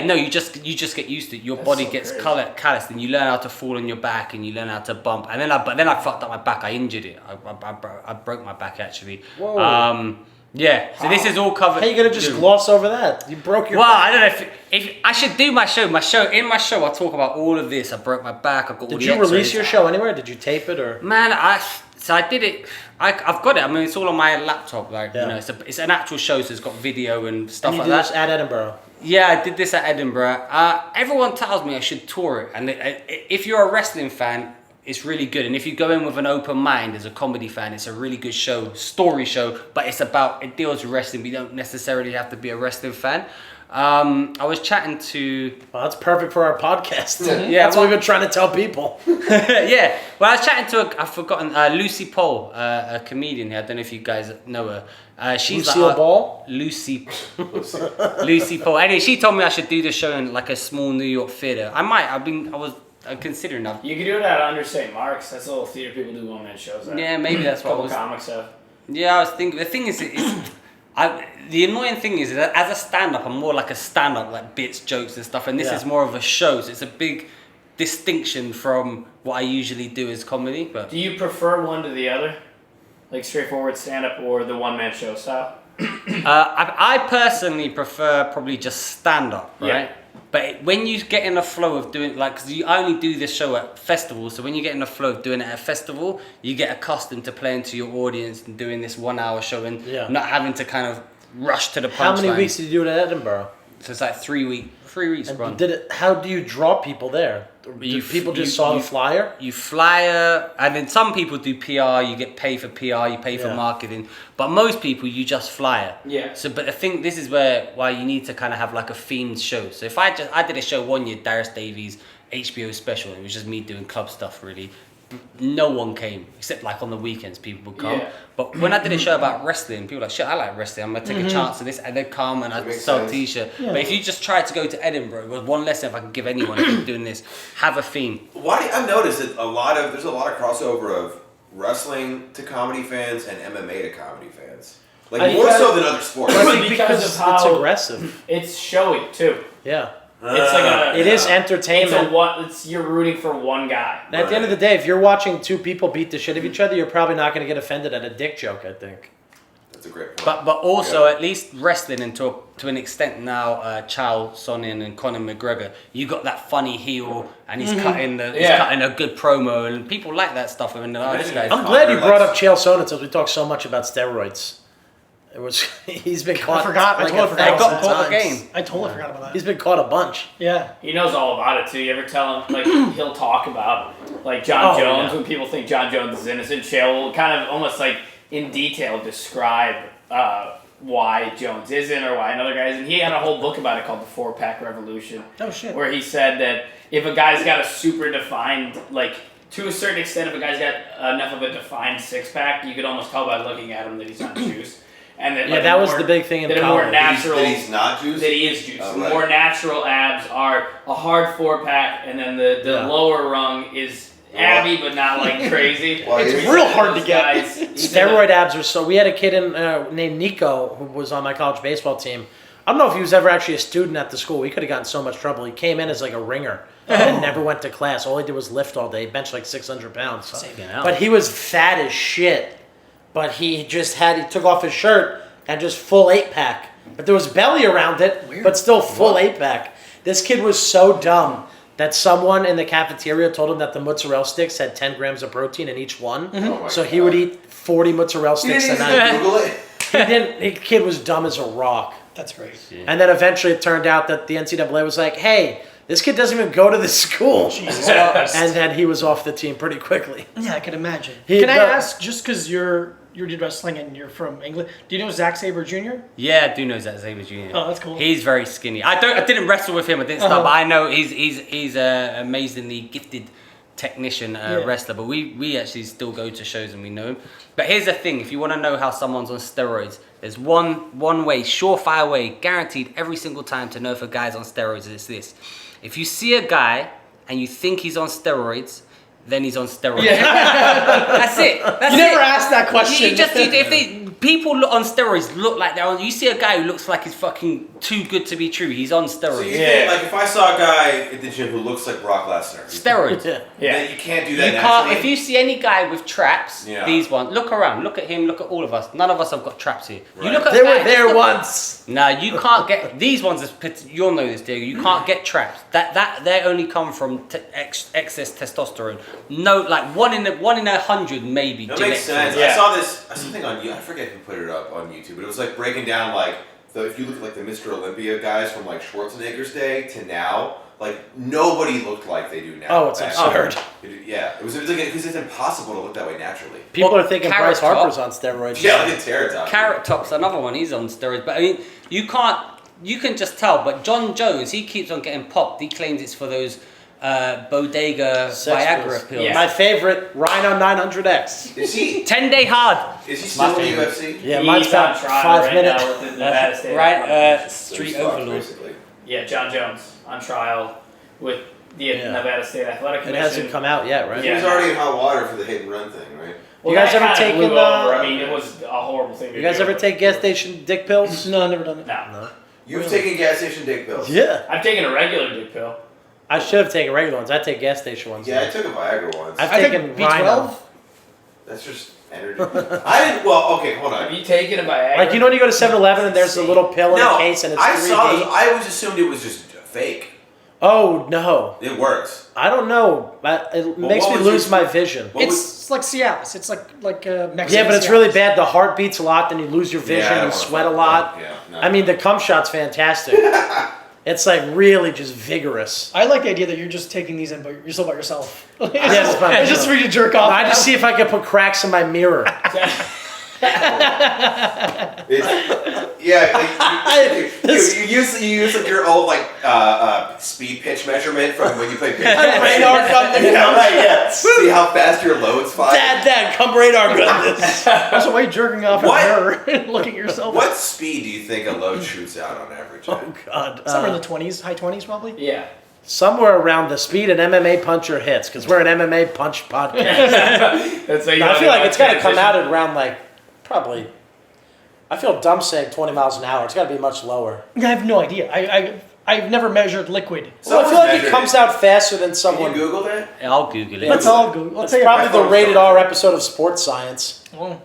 No, you just get used to it. Your That's body so gets crazy. calloused, and you learn how to fall on your back, and you learn how to bump. And then I fucked up my back. I injured it. I broke my back actually. Whoa. Yeah. So this is all covered. How you gonna just gloss over that? You broke your Well, back. I don't know if I should do my show. In my show, I talk about all of this. I broke my back. I've got all Did the you release x-rays. your show anywhere? Did you tape it or? Man, I did it. I've got it. I mean, it's all on my laptop. Like Yeah. you know, it's an actual show, so it's got video and stuff And you like did that. this at Edinburgh. Yeah, I did this at Edinburgh. Everyone tells me I should tour it, and if you're a wrestling fan, it's really good. And if you go in with an open mind as a comedy fan, it's a really good show, story show. But it deals with wrestling. But you don't necessarily have to be a wrestling fan. I was chatting to. Well, that's perfect for our podcast. Yeah, That's what we've been trying to tell people. Yeah, well, I was chatting to I've forgotten Lucy Pole, a comedian here. I don't know if you guys know her. She's Lucille like, Ball? Lucy Pole. Anyway, she told me I should do the show in like a small New York theater. I was considering that. You can do it at Under St. Mark's. That's a little theater people do one-man shows at. Yeah, maybe that's what I Couple was. comics have. Yeah, I was thinking. The thing is, the annoying thing is that as a stand-up, I'm more like a stand-up, like bits, jokes, and stuff. And this Yeah. is more of a show, so it's a big distinction from what I usually do as comedy. But Do you prefer one to the other? Like straightforward stand-up or the one-man show style? I personally prefer probably just stand up, right? Yeah. But when you get in the flow of doing, like, because you only do this show at festivals, so when you get in the flow of doing it at a festival, you get accustomed to playing to your audience and doing this 1 hour show and not having to kind of rush to the punchline. How many weeks did you do it at Edinburgh? So it's like 3 weeks And run. how do you draw people there? People just saw the flyer? You flyer, and then some people do PR. You get paid for PR. You pay for marketing. But most people, you just flyer. Yeah. So, but I think this is why you need to kind of have like a themed show. So if I did a show one year, Darius Davies HBO special. It was just me doing club stuff really. No one came except like on the weekends people would come. Yeah. But when I did a show about wrestling, people were like, shit, I like wrestling. I'm gonna take a chance on this, and they'd come and I'd sell a t-shirt. Yeah. But if you just try to go to Edinburgh, it was one lesson if I could give anyone if doing this, have a theme. I've noticed that there's a lot of crossover of wrestling to comedy fans and MMA to comedy fans. Like more so than other sports. Because of how it's aggressive. it's showy too. Yeah. It's like It is entertainment. You're rooting for one guy. And at the end of the day, if you're watching two people beat the shit of each other, you're probably not going to get offended at a dick joke, I think. That's a great point. But also at least wrestling and to an extent now, Chael Sonnen and Conor McGregor, you got that funny heel and he's cutting a good promo and people like that stuff. I mean, this guy's I'm glad you brought up Chael Sonnen since we talk so much about steroids. He's been caught. I forgot. I totally forgot. They got caught the game. I totally forgot about that. He's been caught a bunch. Yeah. He knows all about it too. You ever tell him, like, he'll talk about, like, John Jones, when people think John Jones is innocent, Chael will kind of almost, like, in detail describe why Jones isn't or why another guy isn't. He had a whole book about it called The 4-Pack Revolution. Oh, shit. Where he said that if a guy's got a super defined, like, to a certain extent, if a guy's got enough of a defined six-pack, you could almost tell by looking at him that he's not juiced. And that, that was the big thing in that college. More natural, that he's not juiced? That he is juiced. Oh, The right. more natural abs are a hard 4-pack, and then the lower rung is abby, but not like crazy. Well, It's he's real hard to get. Steroid abs are so. We had a kid named Nico who was on my college baseball team. I don't know if he was ever actually a student at the school. We could have gotten so much trouble. He came in as like a ringer and never went to class. All he did was lift all day. He benched like 600 pounds. But he was fat as shit. But he took off his shirt and just full 8-pack. But there was belly around it, but still full 8-pack. This kid was so dumb that someone in the cafeteria told him that the mozzarella sticks had 10 grams of protein in each one. Oh So he would eat 40 mozzarella sticks a night. Google it. The kid was dumb as a rock. That's great. And then eventually it turned out that the NCAA was like, hey, this kid doesn't even go to this school. Jesus Christ. And then he was off the team pretty quickly. Yeah, I can imagine. He- Can I the- ask, just because you did wrestling and you're from England, do you know Zack Sabre Jr.? Yeah, I do know Zack Sabre Jr. Oh, that's cool. He's very skinny. I didn't wrestle with him. I didn't start, but I know he's an amazingly gifted technician wrestler. But we actually still go to shows and we know him. But here's the thing: if you want to know how someone's on steroids, there's one way, surefire way, guaranteed every single time to know if a guy's on steroids. It's this: if you see a guy and you think he's on steroids, then he's on steroids. That's it. That's You never it. asked that question. People look on steroids look like they're on. You see a guy who looks like he's fucking too good to be true. He's on So steroids. you think, like, if I saw a guy at the gym who looks like Brock Lesnar, Steroids. then you can't do that You can't. naturally? If you see any guy with traps, Yeah. these ones. Look around. Look at him. Look at all of us. None of us have got traps here. You Right. look at They a were guy- there once. Nah, you can't get these ones. You'll know this, Diego. You can't get traps. That they only come from excess testosterone. No, like one in 100 maybe. That makes sense. Yeah. I saw something on I forget who put it up on YouTube, but it was like breaking down like if you look at like the Mr. Olympia guys from like Schwarzenegger's day to now, like nobody looked like they do now. Oh, it's back absurd. then. Yeah, it was like because it's impossible to look that way naturally. People Well, are thinking Carrot Bryce Harper's Top. on steroids. Yeah, look at Terror Top. Carrot Top's another one. He's on steroids, but I mean, you can't. You can just tell. But John Jones, he keeps on getting popped. He claims it's for those bodega Sex Viagra pills. pills. Yeah. My favorite, Rhino 900X. Is he 10-day hard. is he still in the UFC? Yeah, He's mine's on about trial 5 right minutes. now with the Nevada State Right, Athletic So street he's fucked, overlord. basically. Yeah, John Jones on trial with the Yeah. Nevada State Athletic It Commission. hasn't come out yet, right? He was already in hot water for the hit and run thing, right? Well, You guys that ever kinda taken, blew over. I mean, it was a horrible thing. You guys ever take gas station dick pills? No, I've never done it. No. You've taken gas station dick pills. Yeah. I've taken a regular dick pill. I should have taken regular ones. I take gas station ones. Yeah, I took a Viagra once. I've I taken think B12. Rhino. That's just energy. I didn't. Well, okay, hold Have on. you taken it by Like, you know when you go to 7-Eleven and there's a little pill in a case and it's 3D? I saw this. I always assumed it was just fake. Oh, no. It works. I don't know. It makes what me was lose your- my vision. What was- It's like Cialis. It's like Mexican Yeah, but it's Cialis. really bad. The heart beats a lot, then you lose your vision, I don't you wanna sweat a fuck lot. that. Yeah, no. I mean, the cum shot's fantastic. It's like really just vigorous. I like the idea that you're just taking these in, but you're still by yourself. Yeah, it's fine. It's just for you to jerk off. I just see if I can put cracks in my mirror. You use like your old like speed pitch measurement from when you play pitch. Radar gun this. Yeah, right. Yeah. See how fast your loads fly. Dad, come radar gun this. Also, why are you jerking off in What? the mirror and looking at yourself? What speed do you think a load shoots out on average? Oh God. Somewhere in the 20s, high 20s probably. Yeah. Somewhere around the speed an MMA puncher hits, because we're an MMA punch podcast. That's how you I feel like it's got to come transition. out at around like probably. I feel dumb saying 20 miles an hour. It's got to be much lower. I have no idea. I've never measured liquid. Well, I feel like it measured comes it. out faster than Can someone. you Google that? I'll Google it. Let's all go. Let's It's say probably the I rated thought R so. episode of Sports Science. Well,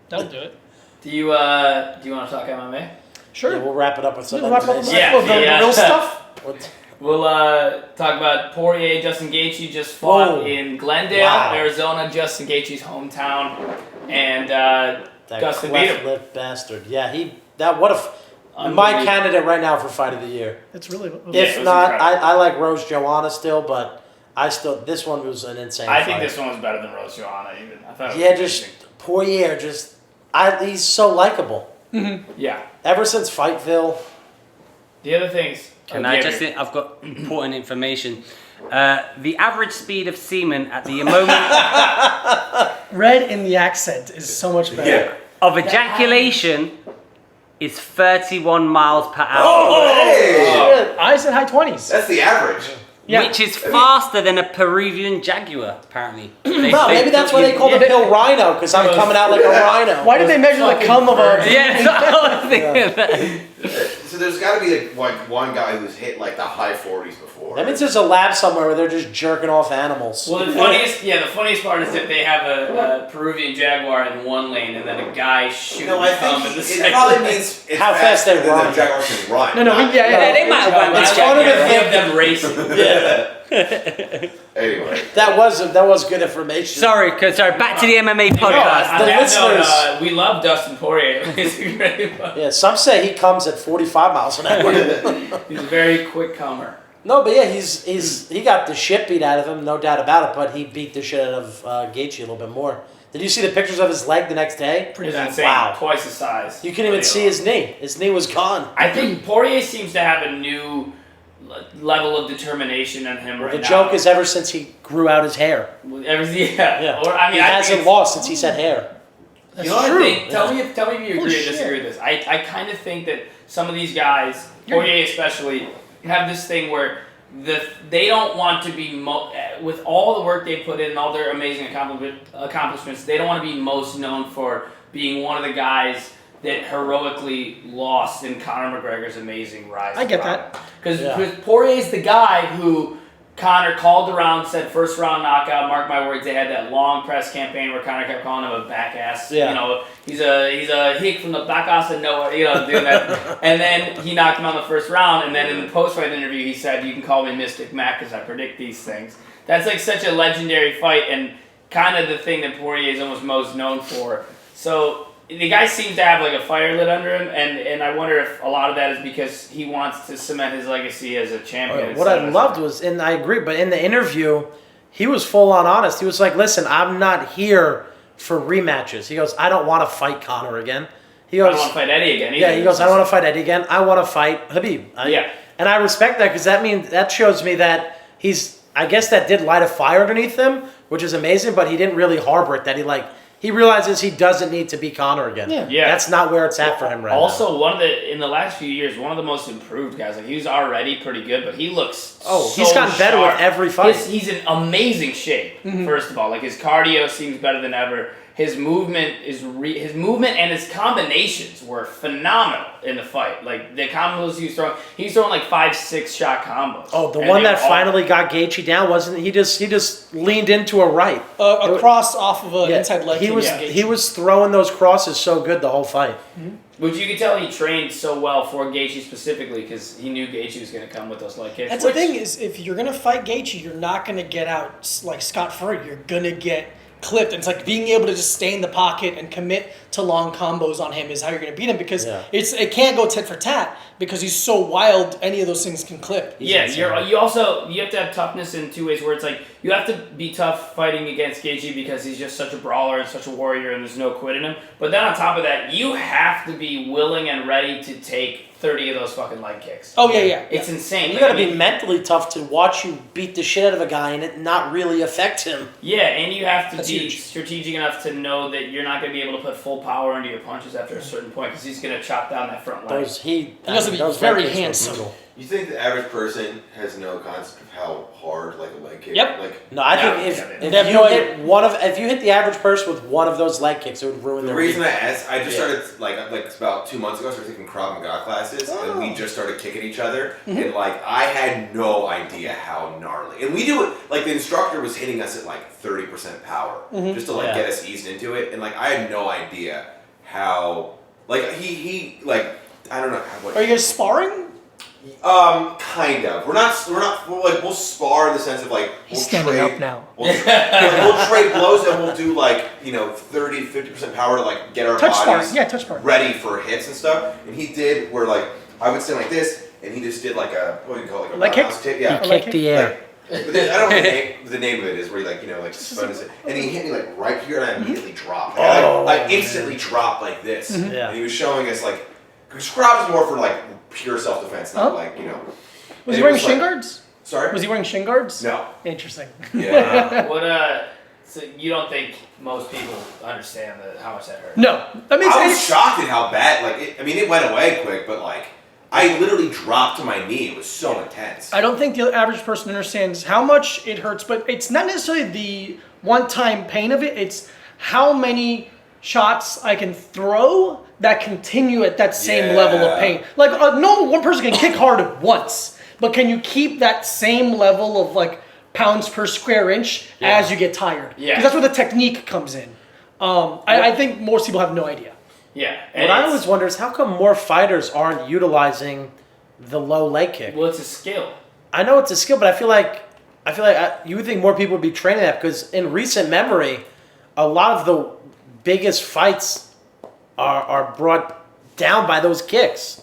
that'll do it. Do you want to talk MMA? Sure. Yeah, we'll wrap it up with some We'll wrap up with MMA. Yeah, the real stuff. What- We'll talk about Poirier. Justin Gaethje just fought Whoa. in Glendale, Wow. Arizona. Justin Gaethje's hometown, and That Dustin beat him. cleft lip bastard. Yeah, my Unbelievable. candidate right now for fight of the year. It's really. Yeah, If it was not, incredible. I like Rose Joanna still, but this one was an insane I fight. think this one was better than Rose Joanna. Even I thought. It was Yeah, amazing. Poirier, he's so likable. Yeah. Ever since Fightville, The other things. Can I just say, I've got important information. The average speed of semen at the moment Red in the accent is so much better. Yeah. of ejaculation is 31 miles per hour, Oh, hey! I said high 20s. That's the average. Yeah. which is faster than a Peruvian jaguar, apparently. no, maybe that's why they call the pill rhino, because I'm coming out like a rhino. Why did they measure the cum of a? Yeah, I was thinking that. So there's got to be like one guy who's hit like the high 40s before. That means there's a lab somewhere where they're just jerking off animals. Well, the funniest part is that they have a Peruvian jaguar in one lane, and then a guy shooting No, I cum in the think it second. probably means it's How fast they faster than run. the Jaguar can run. No, not- Yeah, they might have won It's that. funny to Yeah, think- of them racing. Anyway. That was good information. Sorry, back to the MMA podcast. The On that note, listeners- we love Dustin Poirier. He's a great. Yeah, some say he comes at 45 miles an hour. He's a very quick comer. No, but yeah, he got the shit beat out of him, no doubt about it. But he beat the shit out of Gaethje a little bit more. Did you see the pictures of his leg the next day? It's insane. Wow. Twice his size. You couldn't even see his knee. His knee was gone. I think Poirier seems to have a new level of determination in him right The now. joke is ever since he grew out his hair. Yeah. Or, I mean, he I think hasn't it's- lost since he's had hair. You know what true. I think? Tell me if you Holy agree or shit. disagree with this. I kind of think that some of these guys, Poirier especially, have this thing where they don't want to be with all the work they put in and all their amazing accomplishments. They don't want to be most known for being one of the guys that heroically lost in Conor McGregor's amazing rise. I get that. Because Yeah. Poirier's the guy who Conor called around, said first round knockout. Mark my words, they had that long press campaign where Conor kept calling him a back ass. Yeah. You know, he's a hick from the back ass of nowhere. You know, doing that. And then he knocked him on the first round. And then in the post fight interview, he said, "You can call me Mystic Mac because I predict these things." That's like such a legendary fight and kind of the thing that Poirier is almost most known for. So the guy seems to have like a fire lit under him, and I wonder if a lot of that is because he wants to cement his legacy as a champion. What I loved was, and I agree, but in the interview, he was full on honest. He was like, "Listen, I'm not here for rematches." He goes, "I don't want to fight Conor again." He I goes, don't want to fight Eddie again. "Yeah." He goes, "I don't want to fight Eddie again. I want to fight Khabib." Yeah. And I respect that because that shows me that I guess that did light a fire underneath him, which is amazing. But he didn't really harbor it. That he realizes he doesn't need to be Conor again. Yeah. That's not where it's at for him right now. Also, in the last few years, one of the most improved guys. Like he was already pretty good, but he looks. He's so gotten better sharp. with every fight. He's in amazing shape. First of all, like his cardio seems better than ever, his movement his movement and his combinations were phenomenal in the fight. Like the combos he was throwing like 5-6 shot combos. Oh, the And one they that all- finally got Gaethje down wasn't he? Just leaned into a right. A cross off of an inside leg. He kick, was yeah. he was throwing those crosses so good the whole fight. Which you could tell he trained so well for Gaethje specifically because he knew Gaethje was going to come with those leg kicks. That's the thing is, if you're gonna fight Gaethje, you're not gonna get out like scot-free. You're gonna get clipped. And it's like being able to just stay in the pocket and commit to long combos on him is how you're gonna beat him because it can't go tit for tat because he's so wild. Any of those things can clip. Yeah, you have to have toughness in two ways where it's like you have to be tough fighting against Gaethje because he's just such a brawler and such a warrior and there's no quit in him. But then on top of that, you have to be willing and ready to take 30 of those fucking leg kicks. Oh yeah. It's insane. You Like, gotta I mean, be mentally tough to watch you beat the shit out of a guy and it not really affect him. Yeah, and you have to That's be huge. strategic enough to know that you're not going to be able to put full power into your punches after a certain point because he's going to chop down that front leg. He has to be very handsome. You think the average person has no concept of how hard like a leg kick? Yep. Like No, I Yeah, think yeah, if they have you no hit if you hit the average person with one of those leg kicks, it would ruin the their reason week. I asked, I just started like about 2 months ago. I started taking Krav Maga classes, and we just started kicking each other. And like I had no idea how gnarly. And we do it like the instructor was hitting us at like 30% power just to like get us eased into it. And like I had no idea how like he like I don't know how. Are you guys sparring? Kind of. We'll spar in the sense of like He's we'll standing trade, up now. we'll trade blows and we'll do like 30-50% power to like get our Touch bodies sparring. Yeah, touch sparring. ready for hits and stuff. And he did where like I would stand like this and he just did like a what do you call it, like a Leg kick? roundhouse kick? Yeah. A leg Kick the air. But then, I don't know what the name of it is where you like like spun his, and he hit me like right here and I immediately dropped. Like, I instantly dropped like this. Yeah. And he was showing us like because Krav is more for like pure self defense, not like Was and he it wearing was shin like- guards? Sorry? Was he wearing shin guards? No. Interesting. Yeah. So you don't think most people understand how much that hurt? No, I mean I was it's, shocked at how bad. Like, it went away quick, but like, I literally dropped to my knee. It was so intense. I don't think the average person understands how much it hurts, but it's not necessarily the one-time pain of it. It's how many shots I can throw that continue at that same level of pain. Like no one person can kick hard once, but can you keep that same level of like pounds per square inch as you get tired? Yeah. Because that's where the technique comes in. I think most people have no idea. Yeah. What I always wonder is how come more fighters aren't utilizing the low leg kick? Well, it's a skill. I know it's a skill, but I feel like you would think more people would be training that because in recent memory, a lot of the biggest fights are brought down by those kicks.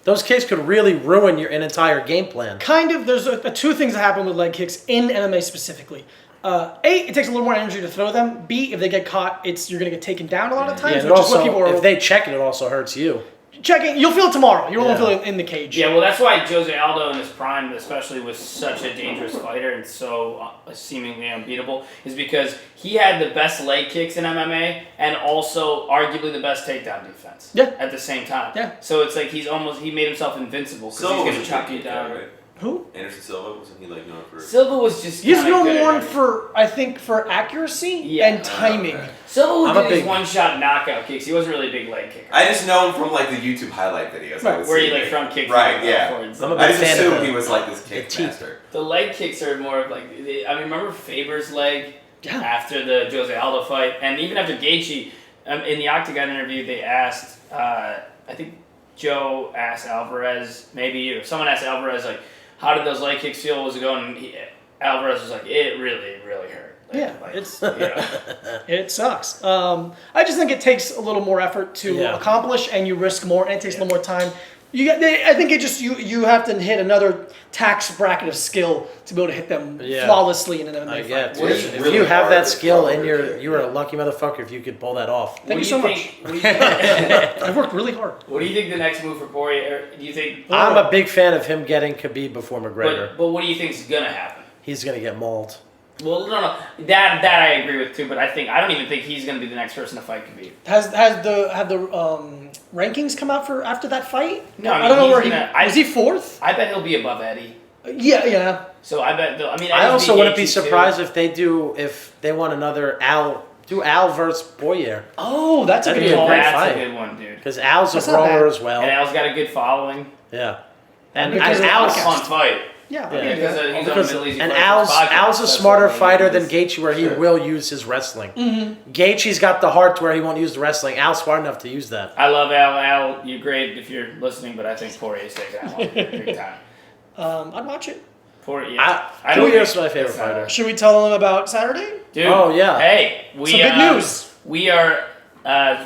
Those kicks could really ruin an entire game plan. Kind of. There's two things that happen with leg kicks in MMA specifically. A, it takes a little more energy to throw them. B, if they get caught, you're going to get taken down a lot of times, Yeah, and which is what also, people are if they check it, it also hurts you. checking. You'll feel it tomorrow. You won't Yeah. feel it in the cage. Yeah, well, that's why Jose Aldo in his prime, especially, was such a dangerous fighter and so seemingly unbeatable, is because he had the best leg kicks in MMA and also arguably the best takedown defense. Yeah. At the same time. Yeah. So it's like he made himself invincible because he's Silva going was to a chop big you guy, down. right? Who? Anderson Silva, wasn't he like known for? Silva was just He's kinda known good at more everything. for, I think, for accuracy Yeah. and timing. Okay. Silva I'm would a do these big- one-shot knockout kicks. He wasn't really a big leg kicker. I just know him from like the YouTube highlight videos. I would Where see, he like front kicks. Right, you yeah. forwards. I'm a I big just fan of assumed the- he was like this kick teeth. master. The leg kicks are more of like, remember Faber's leg Yeah. after the Jose Aldo fight, and even after Gaethje, in the Octagon interview, they asked, I think Joe asked Alvarez, maybe you, someone asked Alvarez like, how did those leg kicks feel? Was it going? And Alvarez was like, it really, really hurt. Like, Yeah, like, it's- you know. It sucks. I just think it takes a little more effort to Yeah. accomplish, and you risk more, and it takes a little more time. I think it just you have to hit another tax bracket of skill to be able to hit them Yeah. flawlessly in an MMA I fight. get What do it. you- If really you have hard that to skill follow and it. you're a lucky motherfucker if you could pull that off. Thank you What so do much. think- What do you think? I've worked really hard. What do you think the next move for Poirier? Do you think? I'm a big fan of him getting Khabib before McGregor. But what do you think is gonna happen? He's gonna get mauled. Well, no, that I agree with too. But I don't even think he's gonna be the next person to fight Khabib. Have the rankings come out for after that fight? No, I don't know he's where gonna- was he fourth? I bet he'll be above Eddie. Yeah. So I bet. I mean, I Eddie's also beat wouldn't be Gaethje, too. surprised if they want another Al Do Al versus Poirier. Oh, that's a That'd good be a call. great That's fight. a good one, dude. Because Al's That's a not brawler bad. as well. And Al's got a good following. Yeah. And Because Al's of the Fun fight. Yeah. Yeah. okay, Because yeah. he's on because, Middle Easy and Fighters podcast. Al's a That's smarter what fighter than is. Gaethje, where he will use his wrestling. Gaethje's got the heart to where he won't use the wrestling. Al's smart enough to use that. I love Al. Al, you're great if you're listening, but I think Poirier's taking that one big time. I'd watch it. Poirier. I don't Poirier's think my favorite it's not- fighter. Should we tell them about Saturday? Dude. Oh, yeah. Hey, we Some good news. We are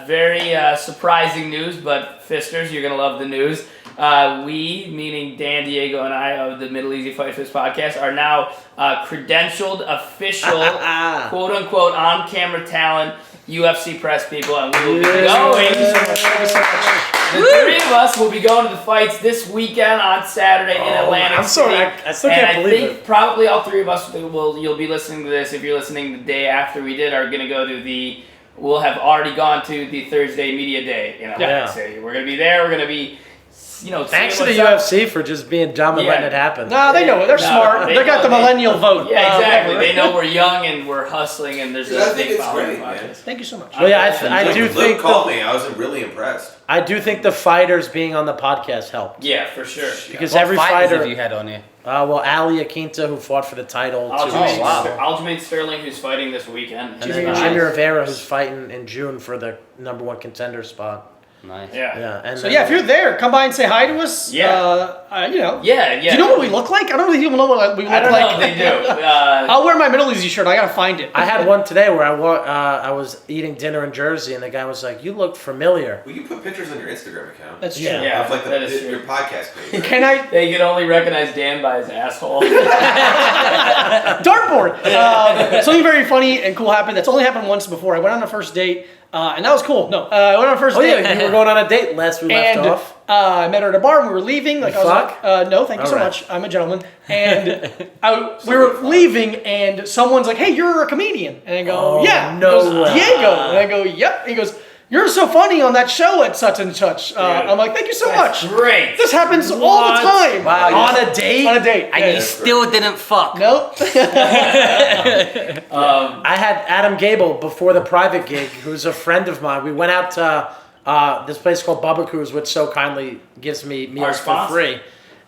very surprising news, but Fisters, you're gonna love the news. We, meaning Dan, Diego, and I of the Middle Easy Fight Fist podcast, are now credentialed, official, quote unquote, on camera talent UFC press people, and we will be going. The three of us will be going to the fights this weekend on Saturday in Atlantic I'm sorry, City. I still And can't I believe think it. probably all three of us you'll be listening to this. If you're listening the day after we did, are gonna go to we'll have already gone to the Thursday media day in Atlantic Yeah. City. We're gonna be there. We're gonna be, Thanks to seeing the what's up. UFC for just being dumb and Yeah. letting it happen. No, they know it. They're No, smart. they They got know the it. millennial vote. Yeah, exactly. whatever. They know we're young and we're hustling, and there's Dude, a I think big it's following great, behind man. us. Thank you so much. Well, yeah, I do Luke think called me. I was really impressed. I do think the fighters being on the podcast helped. Yeah, for sure. Because What every fighters fighter, have you had on here? well, Ali Akinta, who fought for the title, 2 weeks wow. ago. Aljamain Sterling, who's fighting this weekend. And He's then nice. Jimmy Rivera, who's fighting in June for the #1 contender spot. Nice. Yeah. Yeah, and So then- yeah, if you're there, come by and say hi to us. Yeah. You know. Yeah. Do you know what we look like? I don't know if people know what we look I don't like. know if they do. I'll wear my Middle Easy shirt. I gotta find it. I had one today where I was eating dinner in Jersey, and the guy was like, "You look familiar." Well, you put pictures on your Instagram account. That's true. Yeah. Yeah, Of like that is your true. podcast page. Right? Can I They can only recognize Dan by his asshole. dartboard? Something very funny and cool happened. That's only happened once before. I went on a first date, and that was cool. No, I went on a first Oh date. yeah, you were going on a date last we left And off. I met her at a bar and we were leaving. Like You I was fuck? like, no, thank you so All right. much. I'm a gentleman. And we were leaving and someone's like, hey, you're a comedian. And I go, Oh, yeah. no He goes, way. Diego. And I go, yep. And he goes, you're so funny on that show at such and such. I'm like, thank you so much. Great. This happens all the time. Wow, on a date? On a date. And Yeah. you still didn't fuck. Nope. I had Adam Gable before the private gig, who's a friend of mine. We went out to this place called Babaku's, which so kindly gives me meals for sponsor. free.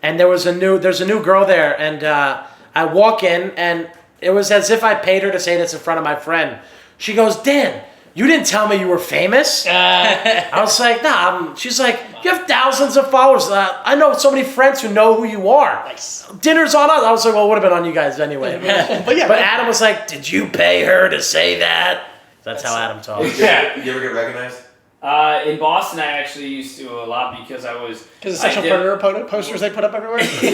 And there's a new girl there, and I walk in, and it was as if I paid her to say this in front of my friend. She goes, Dan, you didn't tell me you were famous. I was like, nah. She's like, you have thousands of followers. I know so many friends who know who you are. Nice. Dinner's on us. I was like, well, it would have been on you guys anyway. But yeah. But Adam was like, did you pay her to say that? That's how Adam talks. Yeah. You ever get recognized? In Boston, I actually used to a lot because I was. Because the I sexual did- predator posters they put up everywhere. Exactly.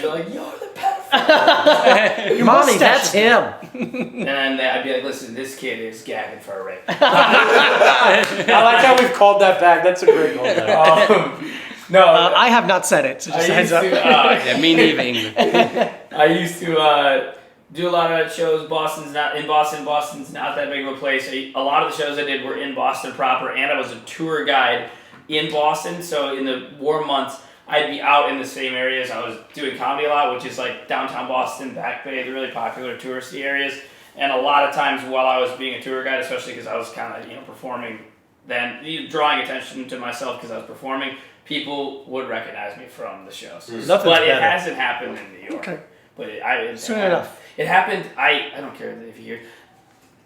They're like, you're the pedophile. Your Mommy, mustache that's is- him. And then I'd be like, listen, this kid is gagging for a rape. I like how we've called that back. That's a great callback. No, I have not said it, so just a I heads used up. to. Yeah, me neither, England. I used to do a lot of shows. Boston's not that big of a place. A lot of the shows I did were in Boston proper, and I was a tour guide in Boston. So in the warm months, I'd be out in the same areas. I was doing comedy a lot, which is like downtown Boston, Back Bay, the really popular touristy areas. And a lot of times while I was being a tour guide, especially because I was kind of performing, then drawing attention to myself because I was performing, people would recognize me from the shows. Nothing's But it better. hasn't happened in New York. Okay. But it Soon enough. It happened. I don't care if you hear.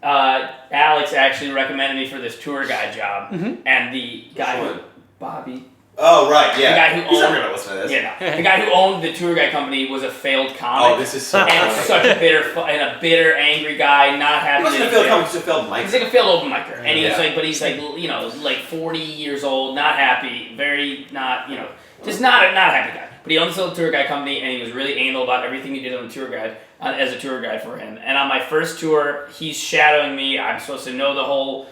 Alex actually recommended me for this tour guide job, and the guy Which who one? Bobby. Oh, right, yeah. The guy who He's not owned- gonna listen to this. Yeah, no. The guy who owned the tour guide company was a failed comic. Oh, this is so and funny. such a bitter, angry guy, not happy. He wasn't a that failed he comic, he just a failed mic. He's like a failed open micer, and he's Yeah. like, but he's like, like 40 years old, not happy, very not, just not a happy guy. But he owns a tour guide company, and he was really anal about everything he did on the tour guide, as a tour guide for him. And on my first tour, he's shadowing me. I'm supposed to know the whole,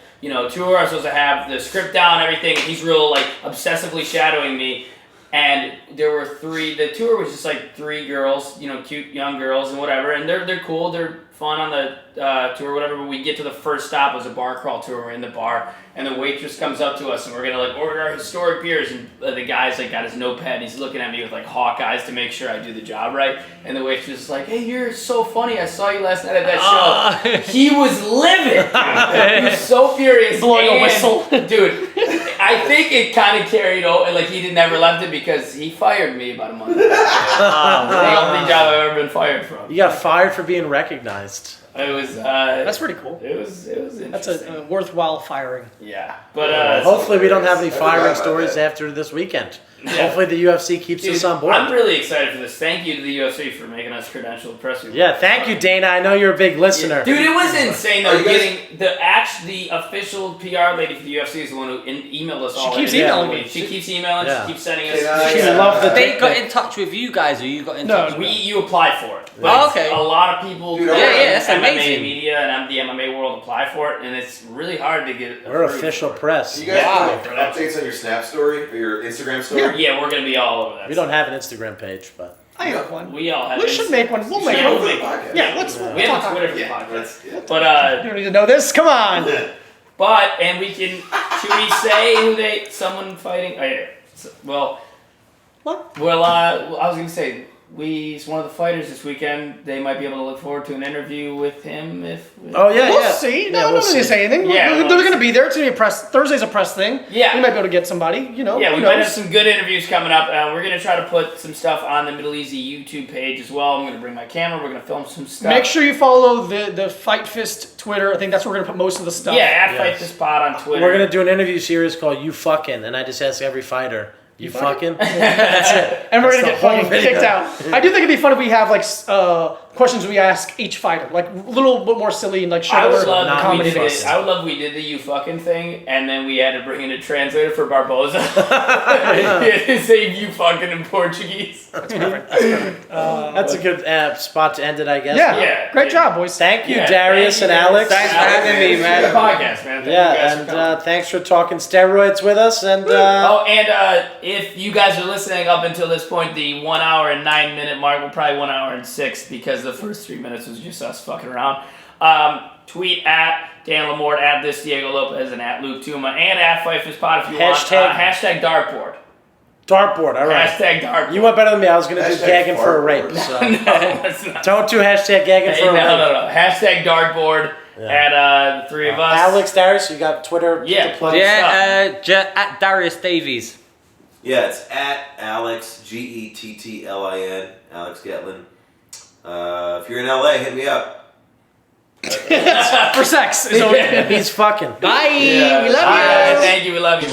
tour. I'm supposed to have the script down, everything. He's real, like, obsessively shadowing me. And there were the tour was just like 3 girls, cute young girls and whatever, and they're cool, they're fun on the tour or whatever, but we get to the first stop. It was a bar crawl tour. We're in the bar, and the waitress comes up to us, and we're gonna like order our historic beers, and the guy's like got his notepad, and he's looking at me with like hawk eyes to make sure I do the job right. And the waitress is like, "Hey, you're so funny. I saw you last night at that show." He was livid. Dude. He was so furious. Blowing a whistle. Dude, I think it kind of carried over. Like he never left it because he fired me about a month ago. The only job I've ever been fired from. You got fired for being recognized. It was. That's pretty cool. It was interesting. That's a worthwhile firing. Yeah, but Hopefully we don't have any I firing forgot about stories that. after this weekend. Yeah. Hopefully the UFC keeps Dude, us on board. I'm really excited for this. Thank you to the UFC for making us credentialed press. Yeah, thank you, Dana. I know you're a big listener. Dude, it was insane though. Are you guys- Getting the official PR lady for the UFC is the one who emailed us all. keeps in. emailing me. She keeps emailing. Yeah. She keeps sending us. She Yeah. loved the They dick got pic. in touch with you guys, or you got in No, touch with You applied for it. Oh, Like, okay. A lot of people. Dude, in that's MMA amazing. media and the MMA world apply for it, and it's really hard to get. We're approved official for it. press. You guys Wow. put updates on your Snap story or your Instagram story? Yeah, we're gonna be all over that. We don't have an Instagram page, but I have one. We all have. We should make one. We'll make Yeah, one. we'll make Podcast. Yeah, let's. We have a Twitter for the Yeah, podcast. yeah. But You don't need to know this. Come on. and we can. Should we say who someone fighting? Oh, yeah. Well. What? Well, I was gonna say one of the fighters this weekend. They might be able to look forward to an interview with him if. oh yeah, We'll yeah. see. Yeah, No, we'll don't need see. to say anything. Yeah, They're we'll going to be there. It's going to be a press. Thursday's a press thing. Yeah. We might be able to get somebody. You know. Yeah, who we might have knows? some good interviews coming up. We're gonna try to put some stuff on the Middle Easy YouTube page as well. I'm gonna bring my camera. We're gonna film some stuff. Make sure you follow the Fight Fist Twitter. I think that's where we're going to put most of the stuff. Yeah, at Yes. Fight This Pod on Twitter. We're gonna do an interview series called "You Fucking," and I just ask every fighter, "You fucking?" That's it. And we're That's gonna the get whole fucking video. kicked out. I do think it'd be fun if we have like questions we ask each fighter, like a little bit more silly and like I would shoulder love if we comedy did based. I would love if we did the "you fucking" thing, and then we had to bring in a translator for Barboza. He had to say "you fucking" in Portuguese. That's perfect. That's perfect. That's a good spot to end it, I guess. Yeah. Yeah, Great yeah. job, boys. Thank you, Yeah, Darius thank and you, Alex. Thanks for having me, man. Good podcast, man. Thank you guys Yeah, for and coming. thanks for talking steroids with us. And If you guys are listening up until this point, the 1 hour and 9 minute mark, well, probably 1 hour and 6 because the first 3 minutes was just us fucking around. Tweet at Dan LaMorte, at this Diego Lopez, and at Luke Touma, and at Fight Fist Pod if you Hashtag- want. Hashtag dartboard. dartboard, all right. Hashtag dartboard. You went better than me. I was gonna do Hashtag gagging for a rape. fartboard. So. No, that's not. Don't do hashtag gagging Hey, for a rape. no. Hashtag dartboard at the three of us. Alex, Darius, you got Twitter? Yeah. to plug? Yeah, at Darius Davies. Yeah, it's at Alex Gettlin, Alex Gettlin. If you're in LA, hit me up. For sex. Is always- He's fucking. Bye. Yeah. We love All you. right, thank you. We love you.